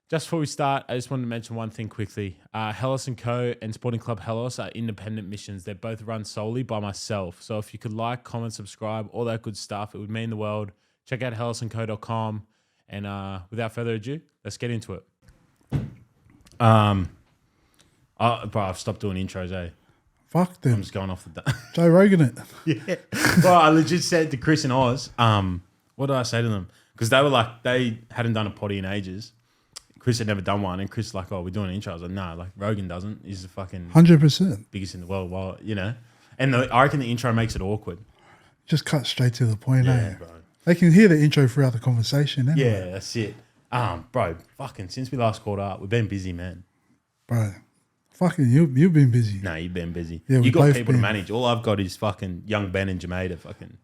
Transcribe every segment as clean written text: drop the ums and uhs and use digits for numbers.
Just before we start, I just wanted to mention one thing quickly. Helos & Co. and Sporting Club Helos are independent missions. They're both run solely by myself. So if you could like, comment, subscribe, all that good stuff, it would mean the world. Check out helosandco.com. And without further ado, let's get into it. Bro, I've stopped doing intros, eh? Fuck them. I'm just going off the... Joe Rogan it. Yeah. Well, I legit said to Chris and Oz, what did I say to them? Because they were like, they hadn't done a potty in ages. Chris had never done one, and Chris was like, "Oh, we're doing an intro." I was like, "Nah, like Rogan doesn't. He's the fucking 100%. biggest in the world." Well, you know, and I reckon the intro makes it awkward. Just cut straight to the point, Yeah, eh? bro. They can hear the intro throughout the conversation, anyway. Yeah, that's it. Bro, fucking since we last caught up, we've been busy, man. Bro, fucking you've been busy. Nah, you've been busy. Yeah, you got both people been. to manage. All I've got is fucking young Ben and Jamaica. Fucking.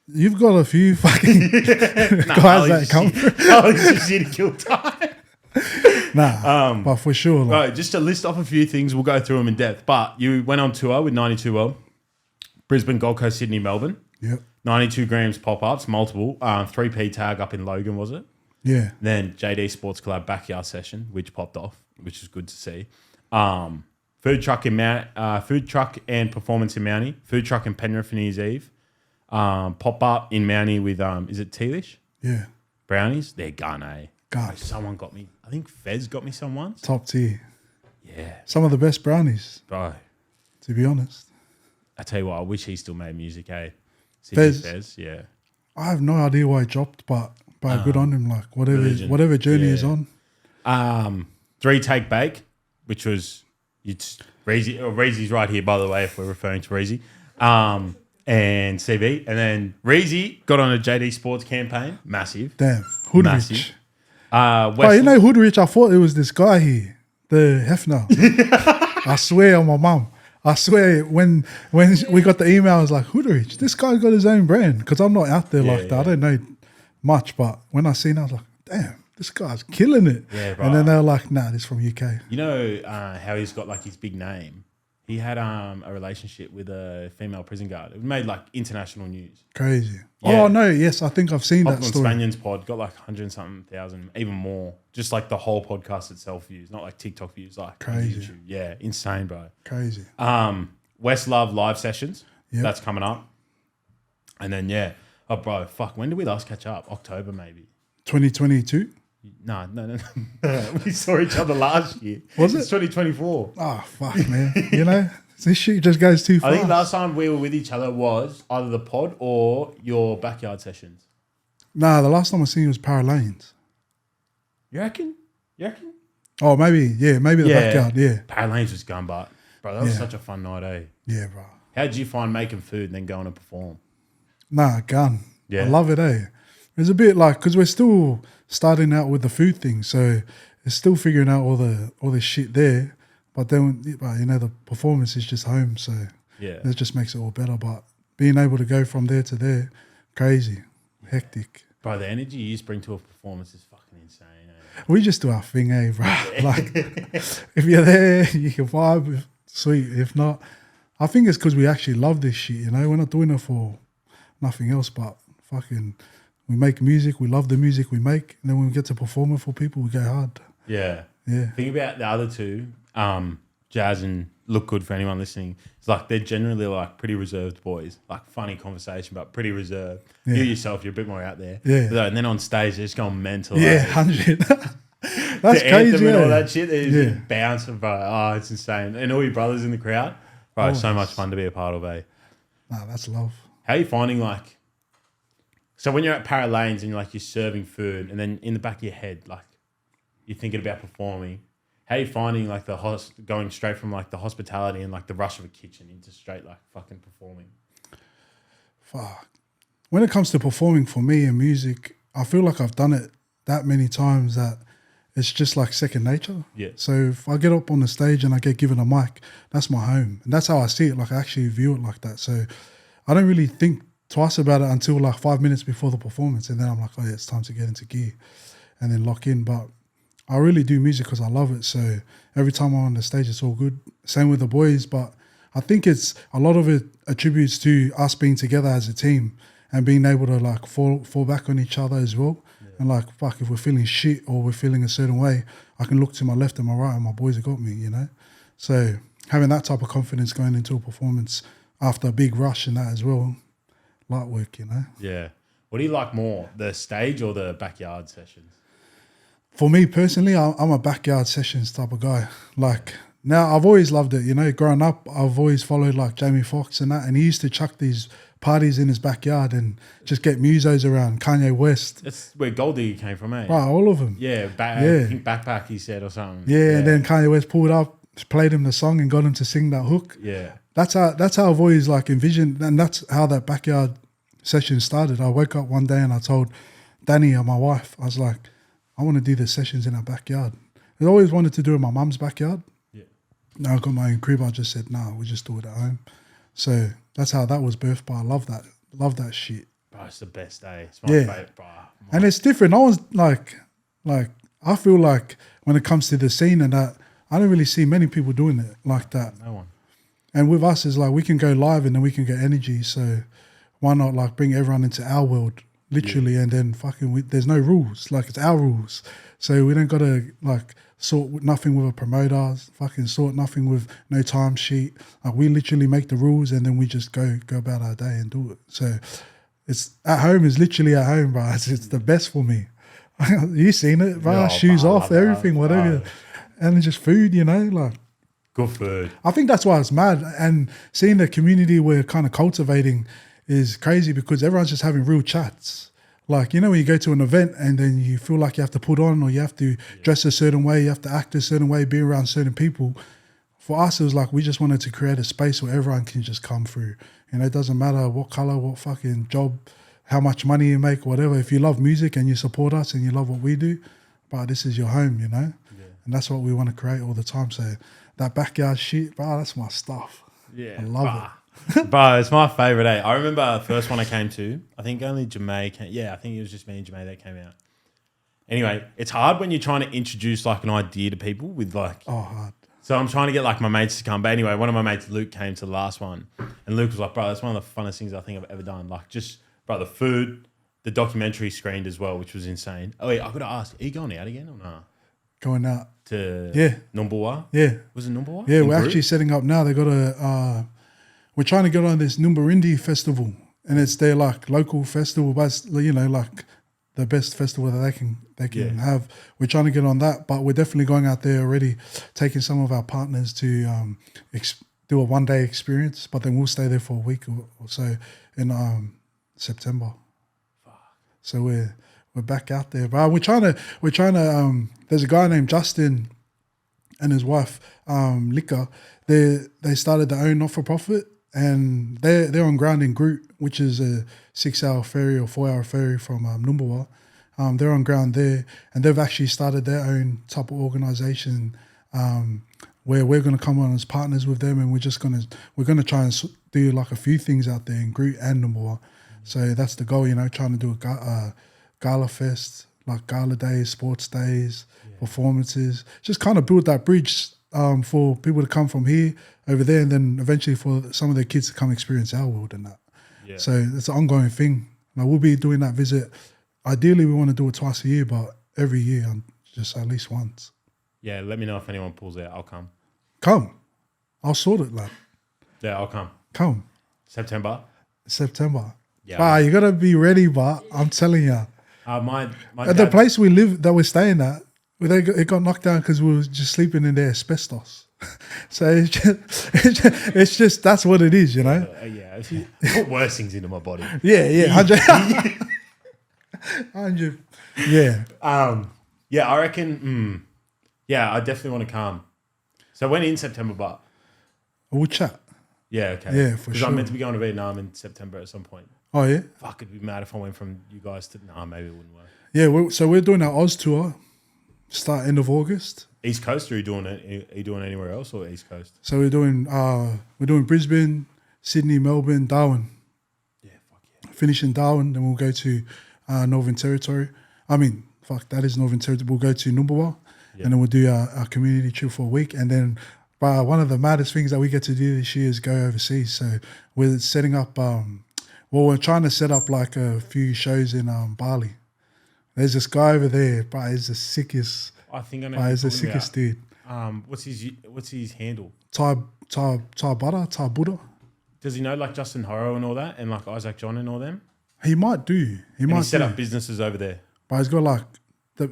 You've got a few fucking guys that come through. I was just here to kill time. Nah, but for sure. Like, Right, just to list off a few things, we'll go through them in depth. But you went on tour with 92 World, Brisbane, Gold Coast, Sydney, Melbourne. yep. 92 grams pop-ups, multiple. 3P tag up in Logan, was it? Yeah. Then JD Sports Club backyard session, which popped off, which is good to see. Food truck and performance in Mountie. Food truck in Penrith New Year's Eve. Pop-up in Mountie with, is it Tealish? Yeah. Brownies? They're gun, eh? Gun. Someone got me. I think Fez got me some once. Top tier. Yeah. Some of the best brownies, Bro, to be honest. I tell you what, I wish he still made music, eh? Fez. Yeah. I have no idea why he dropped, but good on him. Like whatever journey is on. 3-take bake, which was Reezy's right here, by the way, if we're referring to Reezy. And CV. And then Reezy got on a JD Sports campaign. Massive. Damn. Hoodrich. Massive. Oh, you know Hoodrich, I thought it was this guy here, the Hefner. I swear on my mum. I swear when we got the email, I was like, Hoodrich, this guy's got his own brand. Because I'm not out there like that. I don't know much. But when I seen it, I was like, damn, this guy's killing it. Yeah, bro. And then they were like, nah, this is from UK. You know how he's got like his big name? He had a relationship with a female prison guard. It made like international news. Crazy. Yeah. Oh, no, yes, I think I've seen that Popcorn story. Spaniards pod got like 100-something thousand, even more. Just like the whole podcast itself views, not like TikTok views, like Crazy. YouTube. Yeah, insane, bro. Crazy. West Love live sessions. Yep. That's coming up. And then, yeah. Oh, bro, fuck. When did we last catch up? October, maybe. 2022? No. We saw each other last year. Was it? It's 2024. Oh, fuck, man. You know, this shit just goes too fast. I think last time we were with each other was either the pod or your backyard sessions. Nah, the last time I seen you was Paralanes. You reckon? Oh, maybe the backyard, yeah. Paralanes was gun butt. Bro, that was such a fun night, eh? Yeah, bro. How did you find making food and then going to perform? Nah, gun. Yeah. I love it, eh? It's a bit like, because we're still starting out with the food thing, so it's still figuring out all the shit there, but then, you know, the performance is just home, so Yeah. it just makes it all better, but being able to go from there to there, crazy, hectic. Bro, the energy you bring to a performance is fucking insane, eh? We just do our thing, eh, bro? Like, if you're there, you can vibe, sweet. If not, I think it's because we actually love this shit, you know? We're not doing it for nothing else, but fucking, we make music, we love the music we make, and then when we get to perform it for people, we go hard. Yeah. Yeah. Think about the other two, Jazz and Look Good, for anyone listening. It's like they're generally like pretty reserved boys, like funny conversation, but pretty reserved. Yeah. You yourself, you're a bit more out there. Yeah. And then on stage, they're just going mental. Yeah, like, 100. That's the crazy, anthem and yeah. all that shit. They're just bouncing, bro. Oh, it's insane. And all your brothers in the crowd. Bro, it's so much fun to be a part of, eh? Nah, that's love. How are you finding like, so when you're at Paralanes and you're serving food and then in the back of your head, like you're thinking about performing, how are you finding like going straight from like the hospitality and like the rush of a kitchen into straight like fucking performing? Fuck. When it comes to performing for me and music, I feel like I've done it that many times that it's just like second nature. Yeah. So if I get up on the stage and I get given a mic, that's my home. And that's how I see it. Like I actually view it like that. So I don't really think twice about it until like 5 minutes before the performance. And then I'm like, oh yeah, it's time to get into gear and then lock in. But I really do music because I love it. So every time I'm on the stage, it's all good. Same with the boys. But I think it's a lot of it attributes to us being together as a team and being able to like fall back on each other as well. Yeah. And like, fuck, if we're feeling shit or we're feeling a certain way, I can look to my left and my right and my boys have got me, you know? So having that type of confidence going into a performance after a big rush and that as well, light work, you know? Yeah. What do you like more, the stage or the backyard sessions? For me personally, I'm a backyard sessions type of guy. Like, now I've always loved it, you know. Growing up, I've always followed like Jamie Foxx and that, and he used to chuck these parties in his backyard and just get musos around. Kanye West, That's where Gold Digger came from, eh? right? All of them. Yeah, I think Backpack, he said, or something. Yeah, and then Kanye West pulled up, played him the song, and got him to sing that hook. Yeah. That's how I've always like envisioned, and that's how that backyard session started. I woke up one day and I told Danny and my wife, I was like, I want to do the sessions in our backyard. I always wanted to do it in my mum's backyard. Yeah. Now I got my own crib. I just said, no, we just do it at home. So that's how that was birthed. But I love that. Love that shit. Bro, it's the best day. It's my favorite, bro. And it's different. I was like, I feel like when it comes to the scene and that, I don't really see many people doing it like that. No one. And with us, it's like we can go live and then we can get energy. So why not like bring everyone into our world, literally, and then there's no rules. Like it's our rules. So we don't got to like sort nothing with a promoter, fucking sort nothing with no time sheet. Like we literally make the rules and then we just go about our day and do it. So it's at home is literally at home, bro. It's the best for me. You seen it, bro? Yeah, shoes off, everything, whatever. And just food, you know, like. Good food. I think that's why it's mad. And seeing the community we're kind of cultivating is crazy because everyone's just having real chats. Like, you know, when you go to an event and then you feel like you have to put on or you have to dress a certain way, you have to act a certain way, be around certain people. For us, it was like we just wanted to create a space where everyone can just come through. You know, it doesn't matter what color, what fucking job, how much money you make, whatever. If you love music and you support us and you love what we do, but this is your home, you know? Yeah. And that's what we want to create all the time. So that backyard shit, bro, that's my stuff. Yeah. I love it. Bro, it's my favourite, eh? I remember the first one I came to, I think only Jamae came. Yeah, I think it was just me and Jamae that came out. Anyway, it's hard when you're trying to introduce like an idea to people with like... Oh, hard. So I'm trying to get like my mates to come. But anyway, one of my mates, Luke, came to the last one. And Luke was like, bro, that's one of the funnest things I think I've ever done. Like just, bro, the food, the documentary screened as well, which was insane. Oh, wait, I got to ask, are you going out again or no? Going out. To Numbawa? Yeah. Was it Numbawa? Yeah, we're actually setting up now. They got we're trying to get on this Numbarindi festival, and it's their like local festival, but it's, you know, like the best festival that they can have. We're trying to get on that, but we're definitely going out there already, taking some of our partners to do a one-day experience, but then we'll stay there for a week or so in September. So we're back out there, but we're trying to. There's a guy named Justin and his wife, Lika. They started their own not-for-profit, and they're on ground in Groot, which is a 6-hour ferry or 4-hour ferry from Numbawa. They're on ground there, and they've actually started their own type of organisation where we're going to come on as partners with them, and we're going to try and do like a few things out there in Groot and Numbawa. So that's the goal, you know, trying to do a gala fest, like gala days, sports days, performances, just kind of build that bridge for people to come from here over there, and then eventually for some of their kids to come experience our world and that. Yeah. So it's an ongoing thing. Now we'll be doing that visit. Ideally, we want to do it twice a year, but every year, just at least once. Yeah, let me know if anyone pulls out. I'll come. Come. I'll sort it, lad. Yeah, I'll come. Come. September. Yeah. Wow, you got to be ready, but I'm telling you. My the place we live, that we're staying at, it got knocked down because we were just sleeping in there asbestos. So it's just that's what it is, you know. Yeah, put worse things into my body. Yeah, 100. Yeah. Yeah, I reckon. Yeah, I definitely want to come. So when in September, but we'll chat. Yeah, okay. Yeah, for sure. Because I'm meant to be going to Vietnam in September at some point. Oh yeah. Fuck, it'd be mad if I went from you guys to. Nah, maybe it wouldn't work. Yeah, so we're doing our Oz tour. Start end of August. East Coast, or are you doing it? Are you doing anywhere else or East Coast? So we're doing Brisbane, Sydney, Melbourne, Darwin. Yeah, fuck yeah. Finish in Darwin, then we'll go to Northern Territory. That is Northern Territory. We'll go to Numbawa, and then we'll do our community trip for a week. And then one of the maddest things that we get to do this year is go overseas. So we're setting up. We're trying to set up like a few shows in Bali. There's this guy over there, but he's the sickest. I think I know. He's the sickest dude. What's his handle? Ty Butter. Does he know like Justin Horo and all that, and like Isaac John and all them? He might do. He might set up businesses over there. But he's got like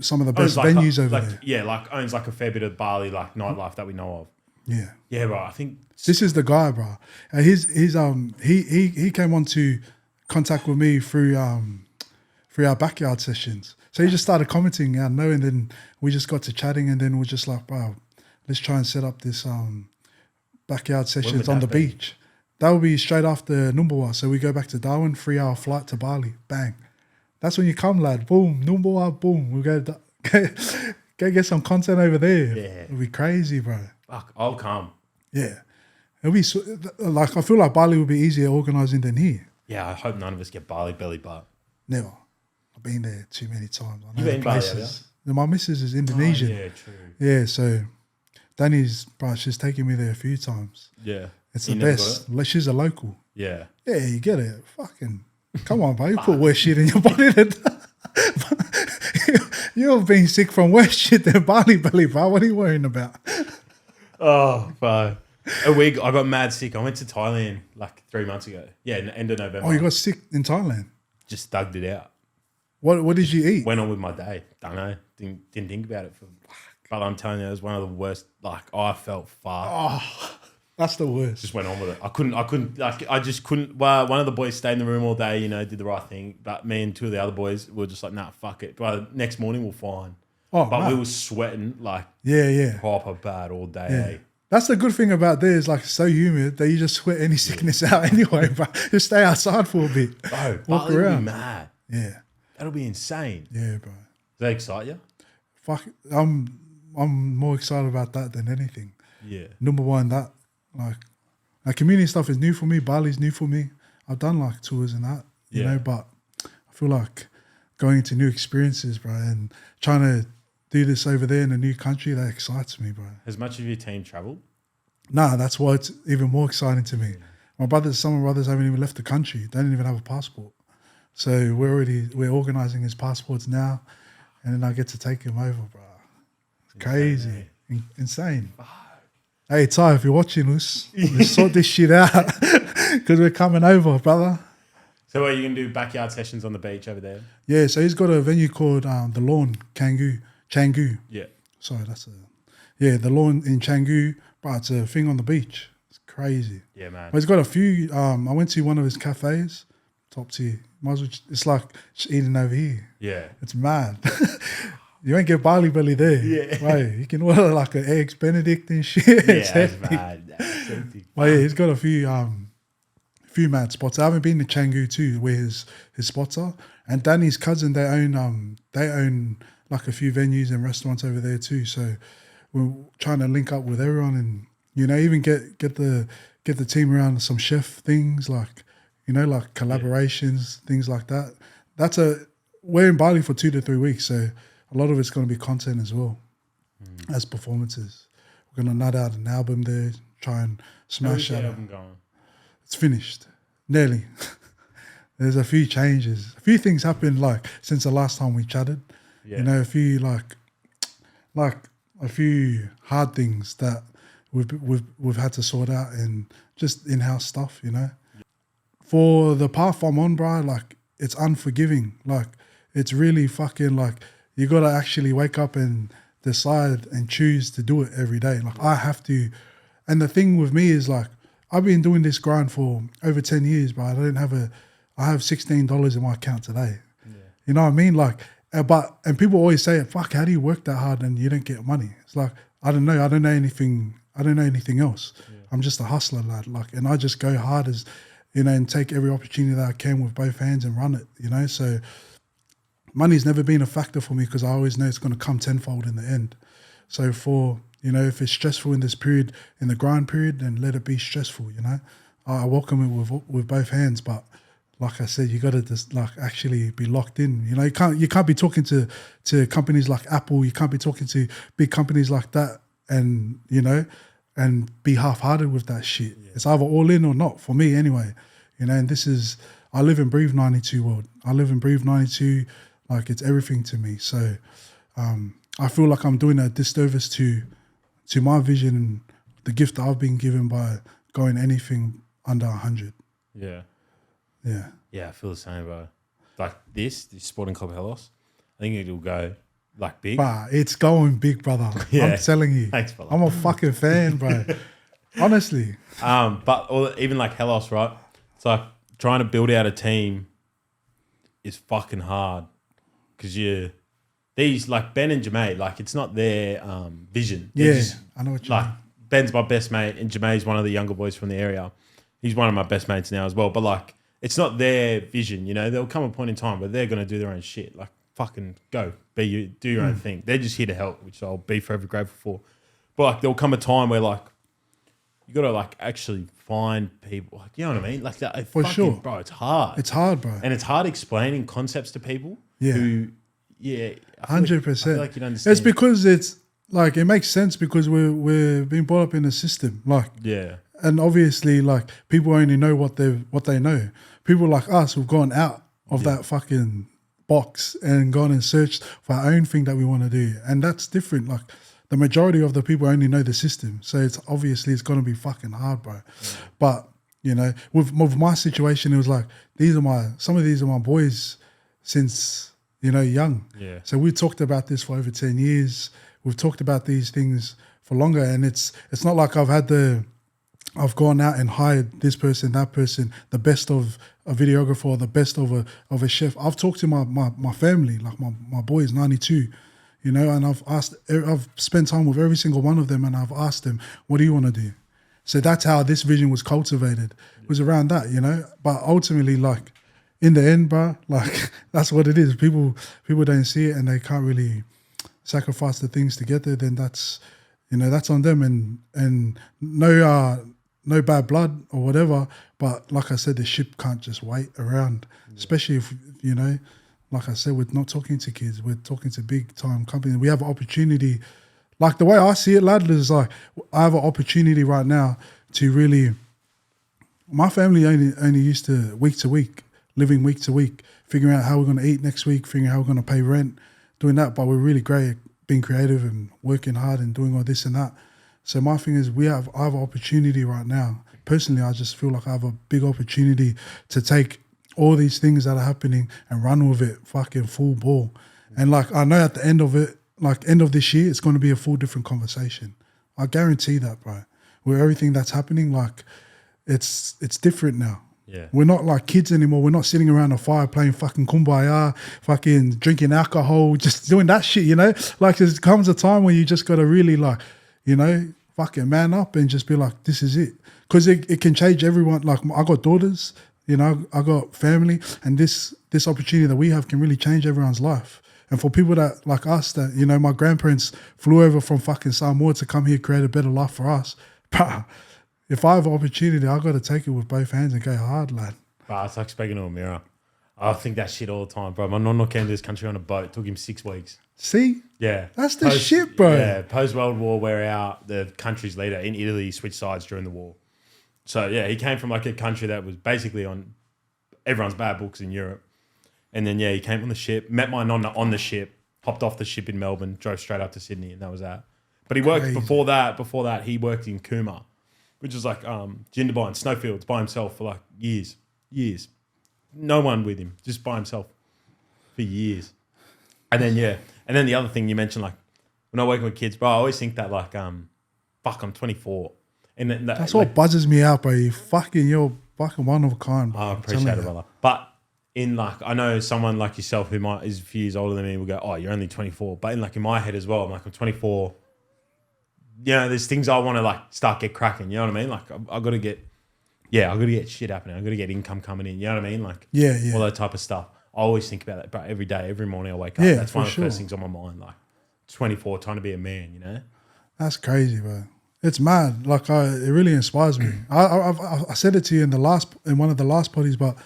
some of the best venues over there. Yeah, like owns like a fair bit of Bali like nightlife that we know of. Yeah. Yeah, bro. I think this is the guy, bro. He came on to contact with me through our backyard sessions. So he just started commenting out and then we just got to chatting, and then we're just like, wow, let's try and set up this backyard sessions on the beach. That will be straight after Numbawa. So we go back to Darwin, 3-hour flight to Bali. Bang. That's when you come, lad. Boom. Numbawa, boom. We'll go get some content over there. Yeah. It'll be crazy, bro. Fuck, I'll come. Yeah. It'll be like, I feel like Bali will be easier organising than here. Yeah, I hope none of us get Bali belly, but never. I've been there too many times. I know You've been Bali, have you? My missus is Indonesian. Oh, yeah, true. Yeah, so Danny's, bro, she's taken me there a few times. Yeah. It's the best. She's a local. Yeah. Yeah, you get it. Fucking, come on, bro. You put worse shit in your body than you've been sick from worse shit than Bali belly, bro. What are you worrying about? Oh, fuck. I got mad sick. I went to Thailand like 3 months ago. Yeah, end of November. Oh, you got sick in Thailand? Just thugged it out. What did you eat? Went on with my day. Don't know. Didn't think about it. But I'm telling you, it was one of the worst. Like, I felt fucked. Oh, that's the worst. Just went on with it. I couldn't, like, I just couldn't. Well, one of the boys stayed in the room all day, did the right thing. But me and two of the other boys were just like, nah, fuck it. By the next morning, we're fine. Oh, but we were sweating, like, proper bad all day. Yeah. That's the good thing about there is like it's so humid that you just sweat any sickness out anyway, but just stay outside for a bit. Bro, walk Bali around. Will be mad. Yeah. That'll be insane. Yeah, bro. Does that excite you? Fuck, I'm more excited about that than anything. Yeah. Number one, that like community stuff is new for me. Bali's new for me. I've done like tours and that, you know, but I feel like going into new experiences, bro, and trying to do this over there in a new country, that excites me, bro. Has much of your team travelled? Nah, that's why it's even more exciting to me. Some of my brothers haven't even left the country. They don't even have a passport. So we're organising his passports now, and then I get to take him over, bro. Crazy. Insane. Hey, Ty, if you're watching us, let's sort this shit out because we're coming over, brother. So are you going to do backyard sessions on the beach over there? Yeah, so he's got a venue called The Lawn, Canggu. Yeah. Sorry, The Lawn in Canggu, but it's a thing on the beach. It's crazy. Yeah, man. But he's got a few, I went to one of his cafes, top tier. Might as well, it's like just eating over here. Yeah. It's mad. You ain't get Bali belly there. Yeah. Right. You can order like an eggs Benedict and shit. Yeah, it's mad. That's empty. But yeah, he's got a few mad spots. I haven't been to Canggu too, where his spots are. And Danny's cousin, they own like a few venues and restaurants over there too. So we're trying to link up with everyone and even get the team around some chef things like like collaborations, things like that. We're in Bali for 2 to 3 weeks, so a lot of it's going to be content as well as performances. We're going to nut out an album there, try and smash that. Album going? It's finished, nearly. There's a few changes. A few things happened like since the last time we chatted. Yeah. A few like a few hard things that we've had to sort out and just in-house stuff, For the path I'm on, bro, like it's unforgiving. Like it's really fucking like you got to actually wake up and decide and choose to do it every day. Like I have to. And the thing with me is like I've been doing this grind for over 10 years, but I have $16 in my account today. Yeah. You know what I mean? Like, and people always say, fuck, how do you work that hard and you don't get money? It's like, I don't know. I don't know anything else. Yeah. I'm just a hustler, lad. Like, and I just go hard as, and take every opportunity that I can with both hands and run it, So money's never been a factor for me because I always know it's going to come tenfold in the end. So if it's stressful in this period, in the grind period, then let it be stressful, I welcome it with both hands, but like I said, you got to just like actually be locked in. You can't be talking to companies like Apple. You can't be talking to big companies like that, and and be half-hearted with that shit. Yeah. It's either all in or not for me anyway. And I live and breathe 92 world. I live and breathe 92. Like it's everything to me. So I feel like I'm doing a disservice to my vision and the gift that I've been given by going anything under 100. Yeah. Yeah. Yeah, I feel the same, bro. Like this Sporting Club Helos, I think it'll go like big. But it's going big, brother. Yeah. I'm telling you. Thanks, brother. I'm a fucking fan, bro. Honestly. But even like Helos, right? It's like trying to build out a team is fucking hard because these like Ben and Jermaine, like it's not their vision. Yeah, I know what you like mean. Ben's my best mate and Jermaine's one of the younger boys from the area. He's one of my best mates now as well. But like it's not their vision, you know. There'll come a point in time where they're gonna do their own shit. Like fucking go, do your own thing. They're just here to help, which I'll be forever grateful for. But like there'll come a time where like you gotta like actually find people, like you know what I mean? Like that, For sure, bro. It's hard. It's hard, bro, and it's hard explaining concepts to people. Yeah. Who, 100%. Like you don't understand. It's because it's like it makes sense because we're being brought up in a system, like yeah, and obviously like people only know what they know. People like us who've gone out of that fucking box and gone and searched for our own thing that we want to do, and that's different. Like the majority of the people only know the system, so it's obviously it's going to be fucking hard, bro. But you know, with my situation, it was like some of these are my boys since young. Yeah. So we talked about this for over 10 years. We've talked about these things for longer, and it's not like I've gone out and hired this person, that person, the best of a videographer, or the best of a chef. I've talked to my family, like my boys, 92. And I've spent time with every single one of them, and I've asked them, what do you want to do? So that's how this vision was cultivated. It was around that, But ultimately, like, in the end, bro, like, that's what it is. People don't see it and they can't really sacrifice the things to get there, then that's on them. And no bad blood or whatever. But like I said, the ship can't just wait around, especially if, like I said, we're not talking to kids, we're talking to big time companies. We have an opportunity, like the way I see it, lad, is like I have an opportunity right now to really, my family only used to week, living week to week, figuring out how we're going to eat next week, figuring out how we're going to pay rent, doing that. But we're really great at being creative and working hard and doing all this and that. So my thing is I have an opportunity right now. Personally, I just feel like I have a big opportunity to take all these things that are happening and run with it fucking full ball. And like, I know at the end of it, like end of this year, it's going to be a full different conversation. I guarantee that, bro. With everything that's happening, like it's different now. Yeah. We're not like kids anymore. We're not sitting around a fire playing fucking kumbaya, fucking drinking alcohol, just doing that shit, Like there comes a time where you just got to really like, fucking man up and just be like, this is it. Because it can change everyone. Like I got daughters, I got family, and this opportunity that we have can really change everyone's life. And for people that like us, that, my grandparents flew over from fucking Samoa to come here, create a better life for us. But if I have an opportunity, I got to take it with both hands and go hard, lad. Bro, it's like speaking to a mirror. I think that shit all the time, bro. My nonno came to this country on a boat. It took him 6 weeks. See? Yeah. That's the shit, bro. Yeah. Post-World War, where the country's leader in Italy switched sides during the war. So, yeah, he came from like a country that was basically on everyone's bad books in Europe. And then, he came on the ship, met my nonna on the ship, hopped off the ship in Melbourne, drove straight up to Sydney, and that was that. But he worked before that, he worked in Cooma, which is like Jindabyne, snowfields by himself for like years. No one with him, just by himself for years. And then, the other thing you mentioned, like when I'm working with kids, bro, I always think that like, I'm 24. And that's what buzzes me out, bro. You're fucking one of a kind, bro. I appreciate it, brother. But in like, I know someone like yourself who is a few years older than me will go, oh, you're only 24. But in my head as well, I'm like, I'm 24. There's things I want to like start get cracking. You know what I mean? Like I got to get shit happening. I got to get income coming in. You know what I mean? Like all that type of stuff. I always think about that, bro. Every day, every morning I wake up. Yeah, that's one of the first things on my mind. Like 24, trying to be a man. That's crazy, bro. It's mad. Like it really inspires me. I said it to you in one of the last parties, but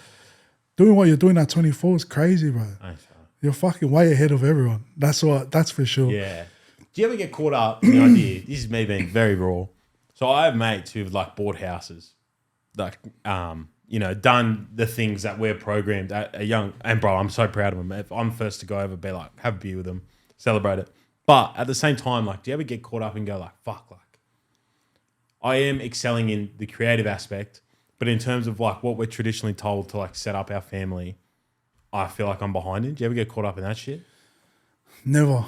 doing what you're doing at 24 is crazy, bro. Thanks, bro. You're fucking way ahead of everyone. That's for sure. Yeah. Do you ever get caught up in the idea? This is me being very raw. So I have mates who've like bought houses, like done the things that we're programmed at a young, and bro, I'm so proud of them. If I'm first to go over, be like, have a beer with them, celebrate it. But at the same time, like, do you ever get caught up and go like, fuck, like, I am excelling in the creative aspect, but in terms of like what we're traditionally told to like set up our family, I feel like I'm behind it. Do you ever get caught up in that shit? Never.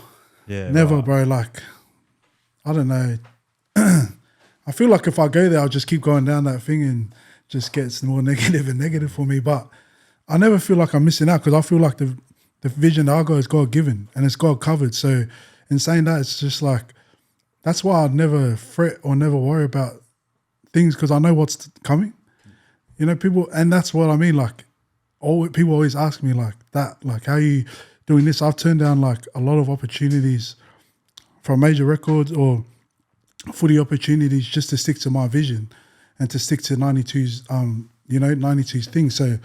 Yeah. Never, right. bro. Like, I don't know. I feel like if I go there, I'll just keep going down that thing and just gets more negative and negative for me. But I never feel like I'm missing out because I feel like the vision that I got is God given and it's God covered. So in saying that, it's just like, that's why I'd never fret or never worry about things because I know what's coming. People, and that's what I mean. Like, people always ask me like that, like, how are you doing this? I've turned down like a lot of opportunities from major records or footy opportunities just to stick to my vision and to stick to 92's, 92's thing. So,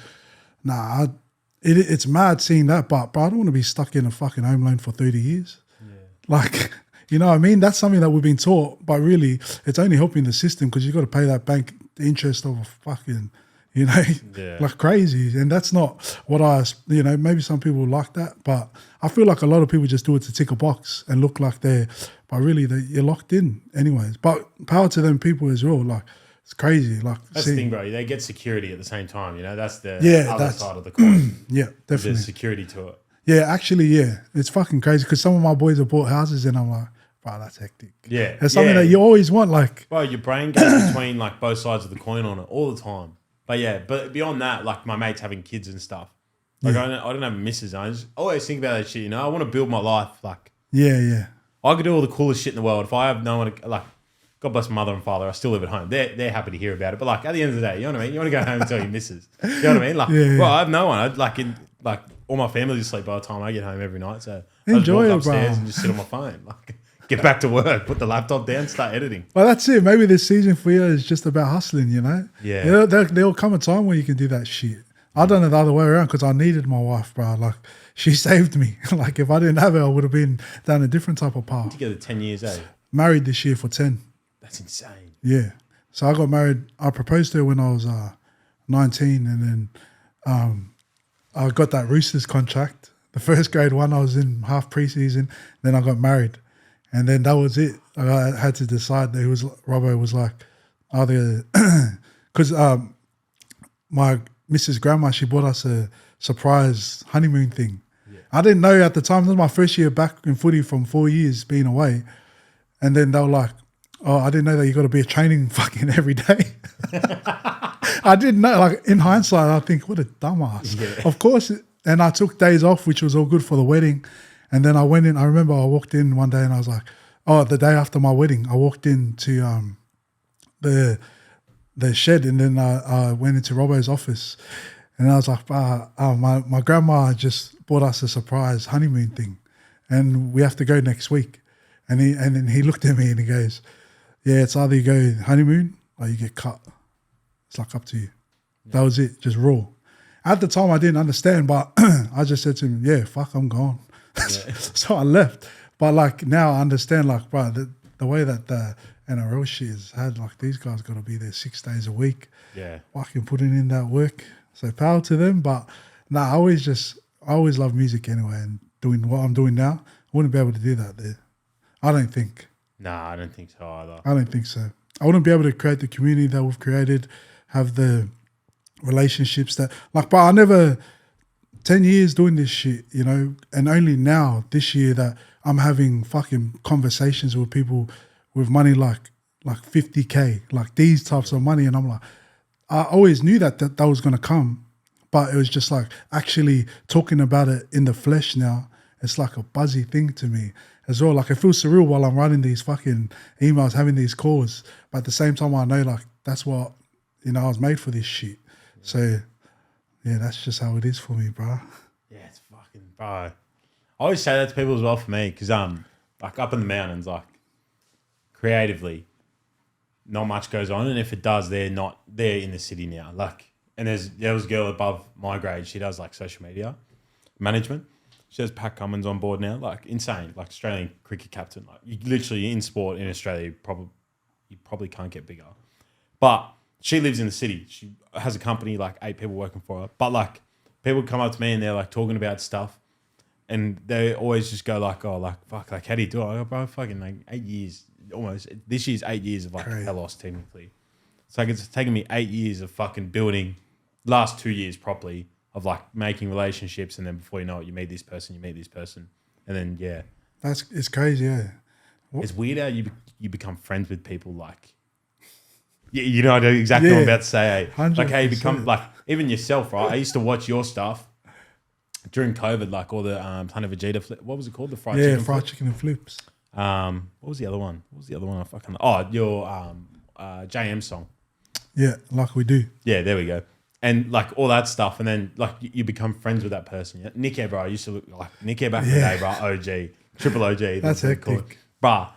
it's mad seeing that, but I don't want to be stuck in a fucking home loan for 30 years. Yeah. Like, you know what I mean? That's something that we've been taught, but really it's only helping the system because you've got to pay that bank the interest of fucking, like crazy. And that's not what maybe some people like that, but I feel like a lot of people just do it to tick a box and look like but really you're locked in anyways. But power to them people as well. Like, it's crazy. Like, that's the thing, bro. They get security at the same time, That's the other side of the coin. Yeah, definitely. There's security to it. Yeah, actually, yeah. It's fucking crazy because some of my boys have bought houses and I'm like, wow, that's hectic. Yeah. It's something that you always want, like. Bro, your brain goes between like both sides of the coin on it all the time. But yeah, but beyond that, like my mates having kids and stuff. Like I don't have misses. I just always think about that shit, I want to build my life. Like, yeah. I could do all the coolest shit in the world. If I have no one, like, God bless my mother and father, I still live at home. They're happy to hear about it. But like at the end of the day, you know what I mean? You want to go home and tell your missus. You know what I mean? Like, bro, I have no one. Like all my family's asleep by the time I get home every night. So enjoy I it, just walk upstairs bro. and just sit on my phone. Like, get back to work, put the laptop down, start editing. Well, that's it. Maybe this season for you is just about hustling, Yeah. There'll come a time where you can do that shit. I done it the other way around because I needed my wife, bro. Like, she saved me. Like, if I didn't have her, I would have been down a different type of path. Together 10 years, eh? Married this year for 10. That's insane. Yeah. So I got married. I proposed to her when I was 19, and then I got that Roosters contract. The first grade one, I was in half preseason. Then I got married. And then that was it. I had to decide. Robbo was like, because my Mrs. Grandma, she bought us a surprise honeymoon thing. Yeah. I didn't know at the time. This was my first year back in footy from 4 years being away. And then they were like, oh, I didn't know that you got to be a training fucking every day. I didn't know. Like, in hindsight, I think, what a dumbass. Yeah. Of course. And I took days off, which was all good for the wedding. And then I went in. I remember I walked in one day and I was like, the day after my wedding, I walked into the shed, and then I went into Robbo's office, and I was like, my grandma just bought us a surprise honeymoon thing, and we have to go next week. And then he looked at me and he goes, yeah, it's either you go honeymoon or you get cut. It's like up to you. Yeah. That was it, just raw. At the time I didn't understand, but I just said to him, yeah, fuck, I'm gone. Yeah. So I left. But like now I understand, like, bro, the way that the NRL shit has had, like, these guys got to be there 6 days a week. Yeah. Fucking putting in that work. So power to them. But I always love music anyway, and doing what I'm doing now, I wouldn't be able to do that there. I don't think. Nah, I don't think so either. I don't think so. I wouldn't be able to create the community that we've created, have the relationships that, like, but I never, 10 years doing this shit, and only now, this year, that I'm having fucking conversations with people with money like 50K, like these types of money. And I'm like, I always knew that was going to come, but it was just like actually talking about it in the flesh now. It's like a buzzy thing to me as well. Like, it feels surreal while I'm writing these fucking emails, having these calls. But at the same time, I know, like, that's what, I was made for this shit. So, yeah, that's just how it is for me, bro. Yeah, it's fucking, bro. I always say that to people as well for me, because, like, up in the mountains, like, creatively, not much goes on. And if it does, they're in the city now. Like, and there was a girl above my grade. She does, like, social media management. She has Pat Cummins on board now, like, insane, like, Australian cricket captain. Like, you literally, in sport in Australia, you probably can't get bigger. But she lives in the city. She has a company, like 8 people working for her. But like people come up to me and they're like talking about stuff, and they always just go like, "Oh, like fuck, like how do you do it?" I go, "Bro, fucking like 8 years, almost. This year's 8 years of like Helos technically. It's like it's taken me 8 years of fucking building. Last 2 years properly of like making relationships, and then before you know it, you meet this person, and then it's crazy. Yeah, it's weird how you become friends with people like." You know exactly what I'm about to say. Eh? Like how you become like even yourself, right? I used to watch your stuff during COVID, like all the Planet Vegeta flip. What was it called? The fried chicken. Yeah, fried chicken and flips. What was the other one? I fucking your JM song. Yeah, like we do. Yeah, there we go. And like all that stuff, and then like you become friends with that person. Yeah? Nick Air, bro. I used to look like Nick Air back in the day, bro. OG, triple OG. That's hectic, bro.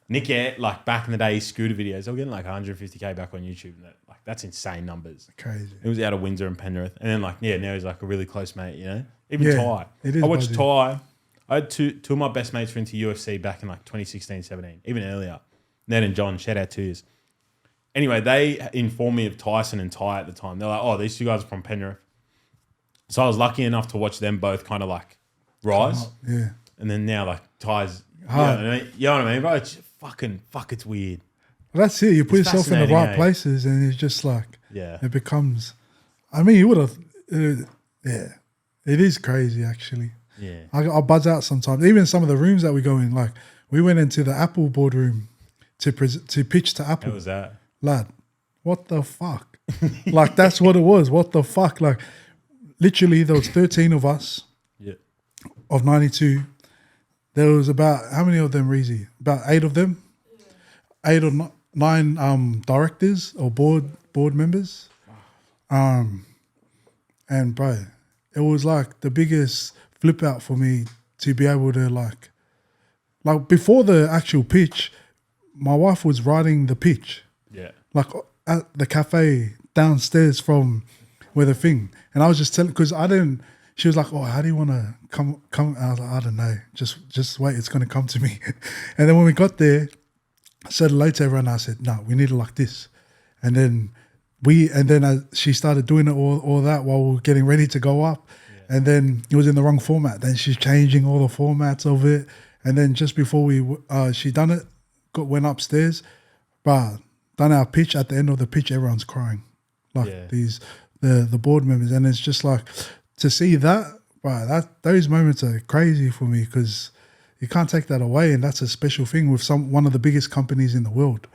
Nick Air, like back in the day, his scooter videos, they were getting like 150K back on YouTube. And like that's insane numbers. Crazy. It was out of Windsor and Penrith, and then like now he's like a really close mate. You know, even Ty. It is. I watched Ty. I had two of my best mates were into UFC back in like 2016, 17, even earlier. Ned and John, shout out to you. Anyway, they informed me of Tyson and Ty at the time. They're like, "Oh, these two guys are from Penrith." So I was lucky enough to watch them both kind of like rise. Yeah. And then now like Ty's, you know what I mean, bro? It's it's weird. Well, that's it. You put yourself in the right places, and it's just like, it becomes. I mean, you would have, it is crazy actually. Yeah, I buzz out sometimes. Even some of the rooms that we go in, like we went into the Apple boardroom to pitch to Apple. How was that, lad? What the fuck? Like that's what it was. What the fuck? Like literally, there was 13 of us. Yeah. Of 92. There was about, how many of them, Reezy? About 8 of them? 8 or 9 directors or board members. And bro, it was like the biggest flip out for me to be able to like before the actual pitch, my wife was riding the pitch. Yeah. Like at the cafe downstairs from where the thing. And I was just telling, because she was like, "Oh, how do you want to come?" And I was like, "I don't know. Just wait. It's going to come to me." And then when we got there, I said hello to everyone. I said, "No, we need it like this." And then she started doing it all that while we were getting ready to go up. Yeah. And then it was in the wrong format. Then she's changing all the formats of it. And then just before she done it, went upstairs, but done our pitch. At the end of the pitch, everyone's crying, like the board members, and it's just like. To see that, wow, those moments are crazy for me because you can't take that away, and that's a special thing with one of the biggest companies in the world.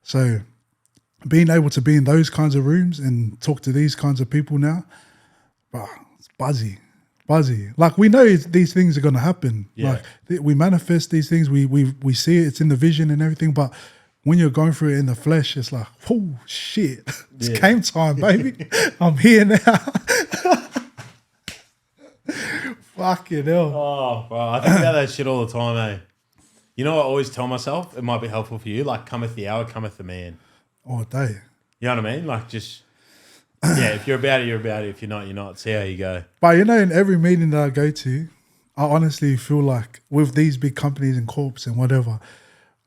So being able to be in those kinds of rooms and talk to these kinds of people now, wow, it's buzzy. Like we know these things are going to happen. Yeah. Like we manifest these things, we see it, it's in the vision and everything, but when you're going through it in the flesh, it's like, oh shit, it's game time, baby. I'm here now. Fucking hell. Oh, bro, I think about that shit all the time, eh? You know what I always tell myself? It might be helpful for you. Like, cometh the hour, cometh the man. Oh, day. You know what I mean? Like, just, if you're about it, you're about it. If you're not, you're not. See how you go. But, in every meeting that I go to, I honestly feel like with these big companies and corps and whatever,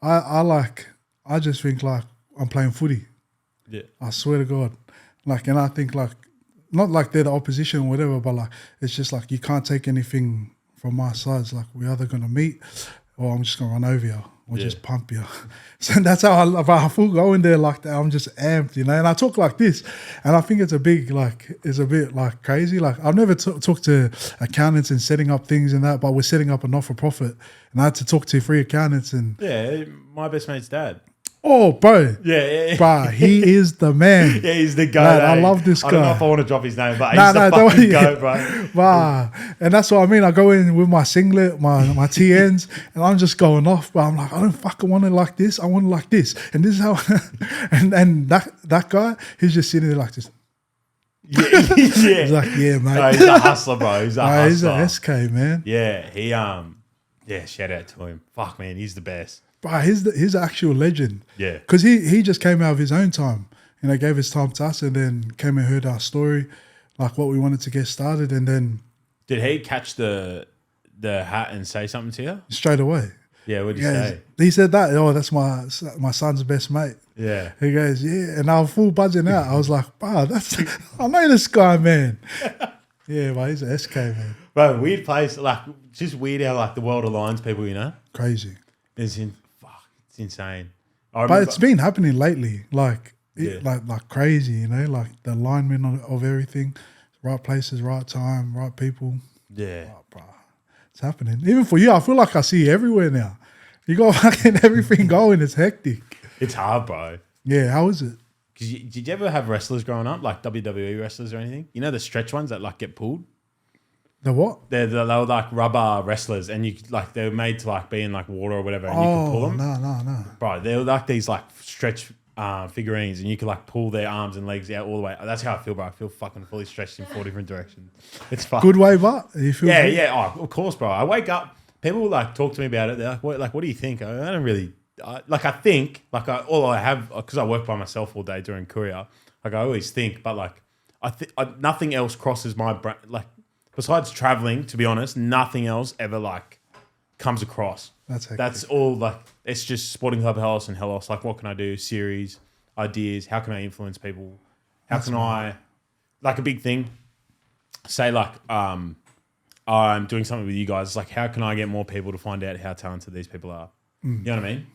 I just think like I'm playing footy. Yeah. I swear to God. Like, and I think like, not like they're the opposition or whatever, but like it's just like you can't take anything from my side. It's like we're either gonna meet or I'm just gonna run over you or just pump you. So that's how I feel going there like that. I'm just amped, and I talk like this, and I think it's a bit like crazy. Like I've never talked to accountants and setting up things and that, but we're setting up a not-for-profit, and I had to talk to 3 accountants and my best mate's dad. Oh, bro. Yeah. Bro, he is the man. Yeah, he's the goat. I love this guy. I don't know if I want to drop his name, but he's the fucking goat, bro. Wow. And that's what I mean. I go in with my singlet, my TNs, and I'm just going off. But I'm like, I don't fucking want it like this. I want it like this. And this is how... and that guy, he's just sitting there like this. Yeah. He's like, yeah, mate. No, he's a hustler, bro. He's a hustler. He's a SK, man. Yeah, shout out to him. Fuck, man, he's the best. But he's an actual legend. Yeah. Because he just came out of his own time. Gave his time to us and then came and heard our story, like what we wanted to get started. And then... Did he catch the hat and say something to you? Straight away. Yeah, what'd you say? He said that. Oh, that's my son's best mate. Yeah. He goes, yeah, and I was full buzzing out. I was like, wow, I know this guy, man. Yeah, but he's an SK, man. Bro, weird place. Like, just weird how like the world aligns people, you know? Crazy. It's insane. But it's been happening lately, like Yeah. like crazy, you know, like the alignment of everything, right places, right time, right people. Yeah. Oh, bro, it's happening. Even for you, I feel like I see you everywhere now. You got fucking everything going. It's hectic. It's hard, bro. Yeah, how is it? Did you ever have wrestlers growing up, like WWE wrestlers or anything? You know the stretch ones that like get pulled? The what? They were like rubber wrestlers, and you like they were made to like be in like water or whatever, and you could pull them. No. Bro, they were like these like stretch figurines, and you could like pull their arms and legs out all the way. That's how I feel, bro. I feel fucking fully stretched in 4 different directions. It's fun. Good way, but you feel good? Yeah. Oh, of course, bro. I wake up. People will like talk to me about it. They're like, what do you think? I don't really I think like all I have because I work by myself all day during courier. Like I always think, but like nothing else crosses my brain. Like besides traveling, to be honest, nothing else ever like comes across. That's all. Like it's just Sporting Club Helos and Helos. Like what can I do? Series ideas. How can I influence people? How can I like a big thing? Say like I'm doing something with you guys. It's like how can I get more people to find out how talented these people are? You know what I mean?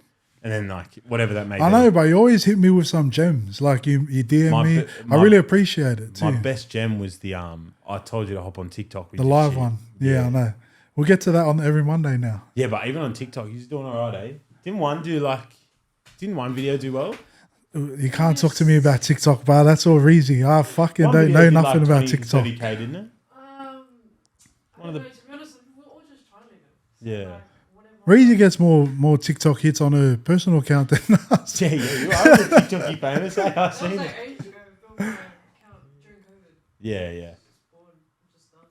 And then like whatever that may be. I know, but you always hit me with some gems. Like you DM me. I really appreciate it too. My best gem was the I told you to hop on TikTok. The live one. Yeah, I know. We'll get to that on every Monday now. Yeah, but even on TikTok, he's doing all right, eh? Didn't one video do well? You can't talk to me about TikTok, but that's all easy. I fucking One don't video know did nothing like about 20, TikTok. 30K, didn't it? One of the, to be honest, we're all just timing it. So Yeah. like, whatever. Reezy gets more TikTok hits on her personal account than us. Yeah, you are a TikTok famous. I That seen was it. like ages ago. I filmed my account during COVID. Yeah. Just bored, just starting.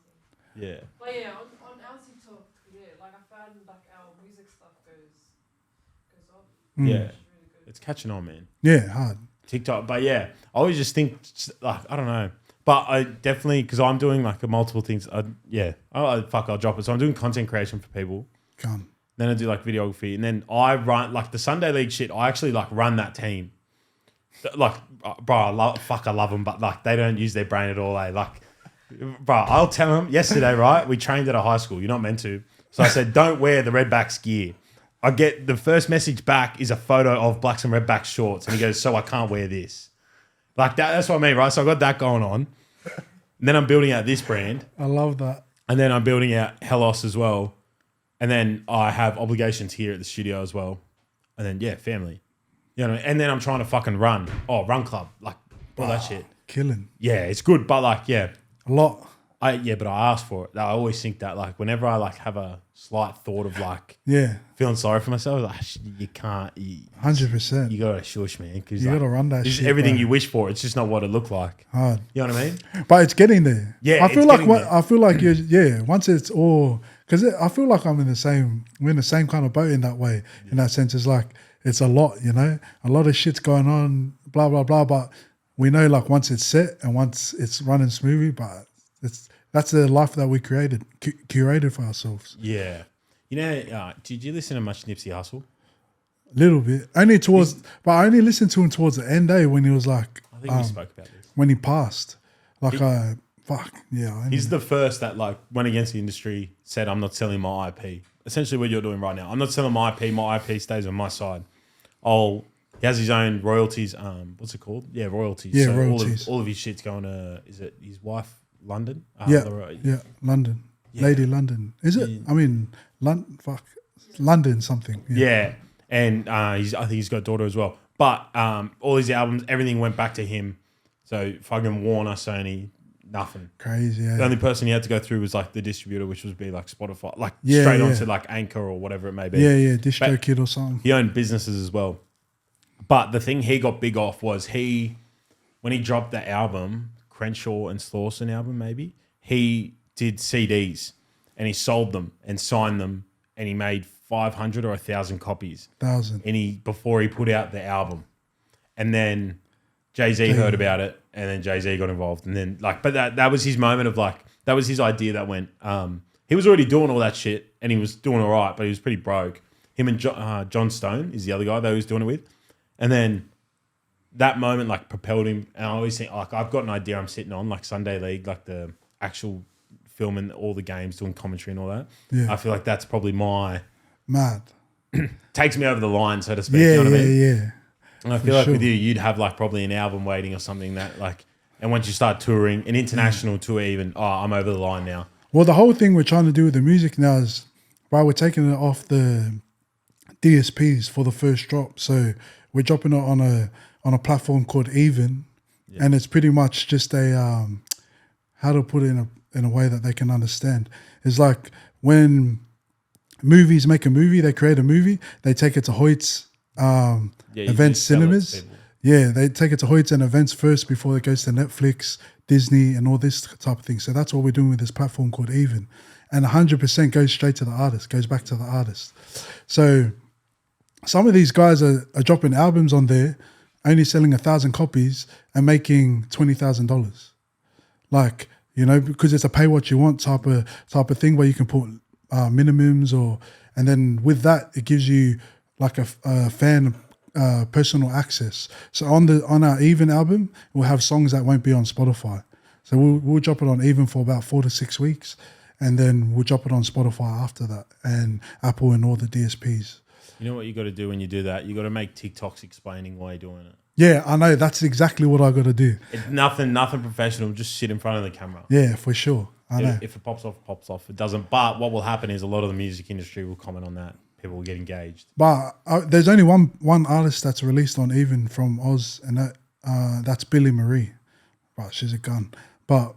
Yeah. But yeah, on our TikTok, yeah, like I found like our music stuff goes up. Yeah. Which is really good. It's catching on, man. Yeah, hard. TikTok. But yeah, I always just think, like, I don't know. But I definitely, because I'm doing like multiple things. I'll drop it. So I'm doing content creation for people. Gone. Then I do like videography. And then I run like the Sunday League shit. I actually like run that team. Like, bro, I love them. But like, they don't use their brain at all. Like, bro, I'll tell them yesterday, right? We trained at a high school. You're not meant to. So I said, don't wear the Redbacks gear. I get the first message back is a photo of Blacks and Redbacks shorts. And he goes, so I can't wear this. Like that's what I mean, right? So I got that going on. And then I'm building out this brand. I love that. And then I'm building out Helos as well. And then I have obligations here at the studio as well. And then, yeah, family. You know, and then I'm trying to fucking run club. Like all that shit. Killing. Yeah, it's good. But like, yeah. A lot. But I ask for it. I always think that like whenever I like have a slight thought of like feeling sorry for myself, like you can't. 100%. You gotta shush, man. Because You gotta run that this shit. is everything bro. you wish for. It's just not what it looked like. Hard. You know what I mean? But it's getting there. Yeah, I feel it's like getting there. I feel like once it's all because I feel like we're in the same kind of boat in that way. In that sense, it's like it's a lot, you know, a lot of shit's going on, blah blah blah. But we know like once it's set and once it's running smoothly, but that's the life that we curated for ourselves. Yeah. You know, did you listen to much Nipsey Hussle? Little bit, but I only listened to him towards the end, when he was like, I think we spoke about this. when he passed, like He's the first that like went against the industry, said, I'm not selling my IP. Essentially what you're doing right now. I'm not selling my IP. My IP stays on my side. He has his own royalties. What's it called? Yeah, royalties. Yeah, so royalties. All of his shit's going to, is it his wife, London? London. Yeah. Lady London. Is it? Yeah. I mean, London something. Yeah. And I think he's got a daughter as well. But all his albums, everything went back to him. So fucking Warner, Sony, nothing. Crazy, yeah. The only person he had to go through was like the distributor, which would be like Spotify, like straight onto like Anchor or whatever it may be. Yeah, DistroKid or something. He owned businesses as well. But the thing he got big off was when he dropped the album, Crenshaw and Slauson album maybe, he did CDs and he sold them and signed them and he made 500 or 1,000 copies. 1,000. And before he put out the album. And then Jay-Z heard about it and then Jay-Z got involved. And then but that was his moment of like, that was his idea that went, he was already doing all that shit and he was doing all right, but he was pretty broke. Him and John Stone is the other guy that he was doing it with. And then that moment like propelled him. And I always think like I've got an idea I'm sitting on like Sunday League, like the actual filming all the games, doing commentary and all that. Yeah. I feel like that's probably my Mad. takes me over the line, so to speak. You know what I mean? Yeah. And I feel like with you, you'd have like probably an album waiting or something that like, and once you start touring, an international tour even, I'm over the line now. Well, the whole thing we're trying to do with the music now is, right, we're taking it off the DSPs for the first drop. So we're dropping it on a platform called Even, and it's pretty much just a how to put it in a way that they can understand. It's like when movies make a movie, they create a movie, they take it to Hoyt's events cinemas. Yeah, they take it to Hoyt's and events first before it goes to Netflix, Disney, and all this type of thing. So that's what we're doing with this platform called Even. And 100% goes straight to the artist, goes back to the artist. So some of these guys are dropping albums on there, only selling 1,000 copies and making $20,000. Like, you know, because it's a pay what you want type of thing where you can put minimums and then with that, it gives you like a fan personal access. So on our Even album, we'll have songs that won't be on Spotify. So we'll drop it on Even for about 4 to 6 weeks, and then we'll drop it on Spotify after that, and Apple and all the DSPs. You know what you got to do when you do that? You got to make TikToks explaining why you're doing it. Yeah, I know. That's exactly what I got to do. It's nothing professional. Just sit in front of the camera. Yeah, for sure. I know. If it pops off, it pops off. It doesn't. But what will happen is a lot of the music industry will comment on that. People will get engaged. But there's only one artist that's released on Even from Oz, and that's Billy Marie. Right, she's a gun. But